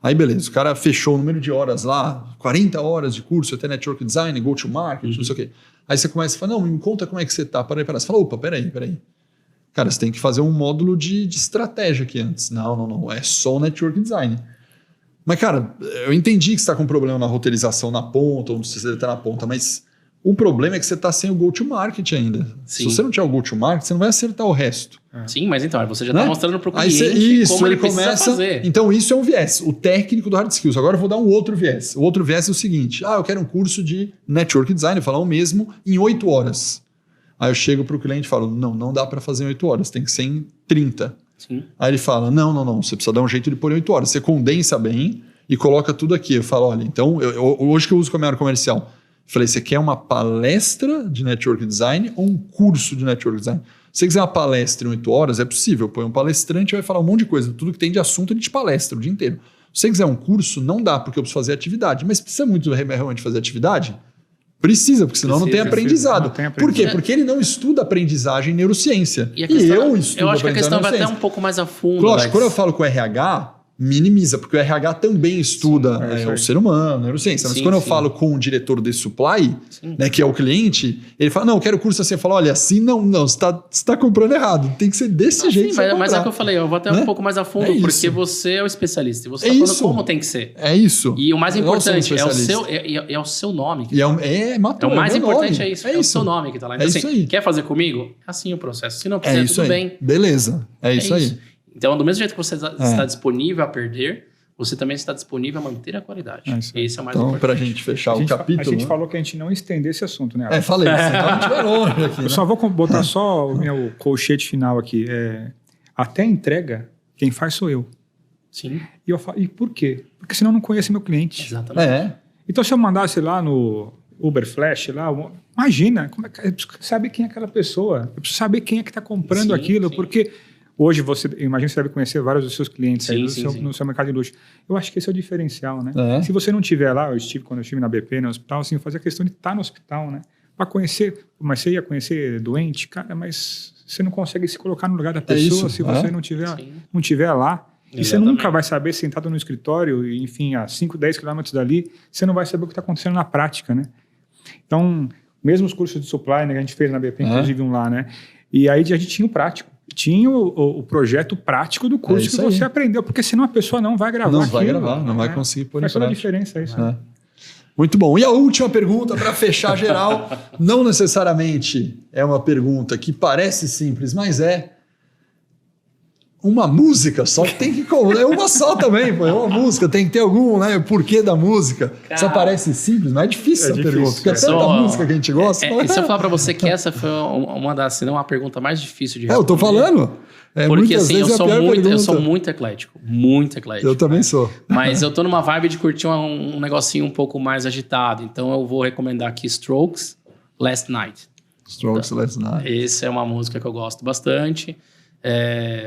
Aí beleza, o cara fechou o número de horas lá, 40 horas de curso, até Network Design, Go to Market, não sei o quê. Aí você começa a falar, não, me conta como é que você tá, peraí. Você fala, opa, peraí. Cara, você tem que fazer um módulo de estratégia aqui antes. Não, é só o Network Design. Mas cara, eu entendi que você está com um problema na roteirização na ponta, ou não sei se ele está na ponta, mas o problema é que você está sem o go-to-market ainda. Se você não tiver o go-to-market, você não vai acertar o resto. Sim, mas então, você já está mostrando para o cliente como ele precisa fazer. Então, isso é um viés. O técnico do hard skills. Agora eu vou dar um outro viés. O outro viés é o seguinte. Eu quero um curso de network design, eu falar o mesmo, em 8 horas. Aí eu chego para o cliente e falo, não dá para fazer em 8 horas, tem que ser em 30. Sim. Aí ele fala, não, você precisa dar um jeito de pôr em 8 horas. Você condensa bem e coloca tudo aqui. Eu falo, olha, então, hoje que eu uso como área comercial, falei, você quer uma palestra de network design ou um curso de network design? Se você quiser uma palestra em 8 horas, é possível. Põe um palestrante e vai falar um monte de coisa. Tudo que tem de assunto a gente palestra o dia inteiro. Se você quiser um curso, não dá, porque eu preciso fazer atividade. Mas precisa muito realmente fazer atividade? Precisa, porque senão não tem aprendizado. Por quê? Porque ele não estuda aprendizagem em neurociência. E eu estudo. Eu acho que a questão vai até um pouco mais a fundo. Lógico, quando eu falo com o RH, minimiza, porque o RH também estuda o ser humano, neurociência. Mas quando eu falo com o diretor de supply, né, que é o cliente, ele fala, não, eu quero curso assim. Eu falo, olha, assim não, você está comprando errado. Tem que ser desse jeito. Mas é o que eu falei, eu vou até um pouco mais a fundo, porque você é o especialista. E você está falando como tem que ser. É isso. E o mais importante é o seu nome. O mais importante é isso. É o seu nome que está lá. Então, assim, quer fazer comigo? Assim o processo. Se não quiser, tudo bem. Beleza. É isso aí. Então, do mesmo jeito que você está disponível a perder, você também está disponível a manter a qualidade. Esse é o mais importante. Para a gente fechar o capítulo... A gente falou que a gente não estender esse assunto, né? Falei. Então a gente vai longe aqui, Eu só vou botar só o meu colchete final aqui. Até a entrega, quem faz sou eu. Sim. E por quê? Porque senão eu não conheço meu cliente. Exatamente. Então, se eu mandasse lá no... Uber Flash lá, imagina, como é que, eu preciso saber quem é aquela pessoa, eu preciso saber quem é que está comprando aquilo, porque hoje eu imagino que você deve conhecer vários dos seus clientes aí no seu mercado de luxo. Eu acho que esse é o diferencial, né? Se você não estiver lá, quando eu estive na BP, no hospital, assim, eu fazia questão de estar no hospital, né? Para conhecer, mas você ia conhecer doente, cara, mas você não consegue se colocar no lugar da pessoa se você não tiver lá. E você nunca vai saber, sentado no escritório, enfim, a 5, 10 quilômetros dali, você não vai saber o que está acontecendo na prática, né? Então, mesmo os cursos de supply, né, que a gente fez na BP, inclusive um lá, né? E aí a gente tinha o prático. Tinha o projeto prático do curso que você aprendeu, porque senão a pessoa não vai gravar. Não vai conseguir pôr em prática. Faz toda a diferença isso. Né? Muito bom. E a última pergunta, para fechar geral, não necessariamente é uma pergunta que parece simples, mas é uma música, só que tem que... É uma só também, pô, é uma música, tem que ter algum, né, o porquê da música. Isso parece simples, mas é difícil essa pergunta, porque é tanta música que a gente gosta. E se eu falar pra você que essa foi uma das, se não a pergunta mais difícil de responder. Eu tô falando. Porque assim, eu sou muito eclético, muito eclético. Eu também sou. Mas eu tô numa vibe de curtir um negocinho um pouco mais agitado, então eu vou recomendar aqui Strokes, Last Night. Strokes, Last Night. Essa é uma música que eu gosto bastante.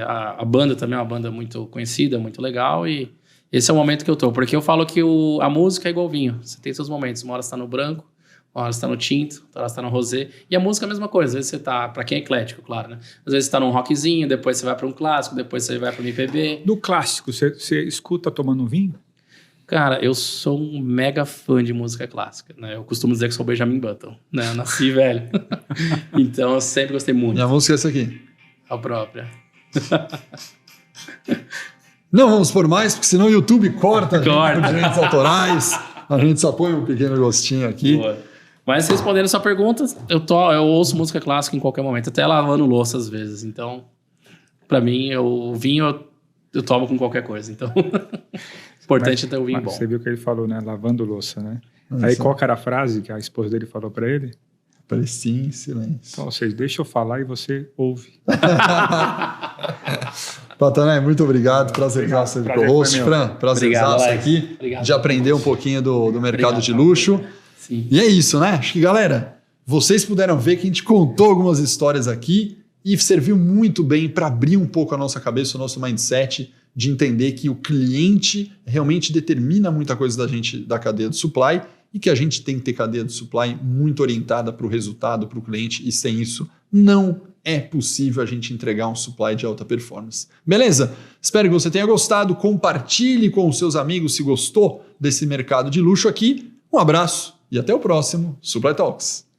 A banda também é uma banda muito conhecida, muito legal, e esse é o momento que eu tô, porque eu falo que a música é igual vinho, você tem seus momentos, uma hora você tá no branco, uma hora você tá no tinto, outra hora você tá no rosé, e a música é a mesma coisa, às vezes você tá, pra quem é eclético, claro, né? Às vezes você tá num rockzinho, depois você vai pra um clássico, depois você vai pra um MPB. Do clássico, você escuta tomando vinho? Cara, eu sou um mega fã de música clássica, né? Eu costumo dizer que sou Benjamin Button, né? Eu nasci velho. Então eu sempre gostei muito. E a música é essa aqui? A própria. Não vamos por mais, porque senão o YouTube corta por direitos autorais. A gente só põe um pequeno gostinho aqui. Boa. Mas respondendo a sua pergunta, eu ouço música clássica em qualquer momento, até lavando louça às vezes. Então, pra mim, o vinho eu tomo com qualquer coisa. Então, importante é ter o vinho bom. Você viu o que ele falou, né? Lavando louça, né? Aí qual que era a frase que a esposa dele falou pra ele? Parecia em silêncio. Então, ou seja, deixa eu falar e você ouve. Patané, muito obrigado. Prazer ser co-host. Fran, prazerzaço aqui. Obrigado. De aprender um pouquinho do mercado de luxo. Sim. E é isso, né? Acho que, galera, vocês puderam ver que a gente contou algumas histórias aqui e serviu muito bem para abrir um pouco a nossa cabeça, o nosso mindset, de entender que o cliente realmente determina muita coisa da gente, da cadeia de supply, e que a gente tem que ter cadeia de supply muito orientada para o resultado, para o cliente, e sem isso não é possível a gente entregar um supply de alta performance. Beleza? Espero que você tenha gostado, compartilhe com os seus amigos se gostou desse mercado de luxo aqui. Um abraço e até o próximo Supply Talks.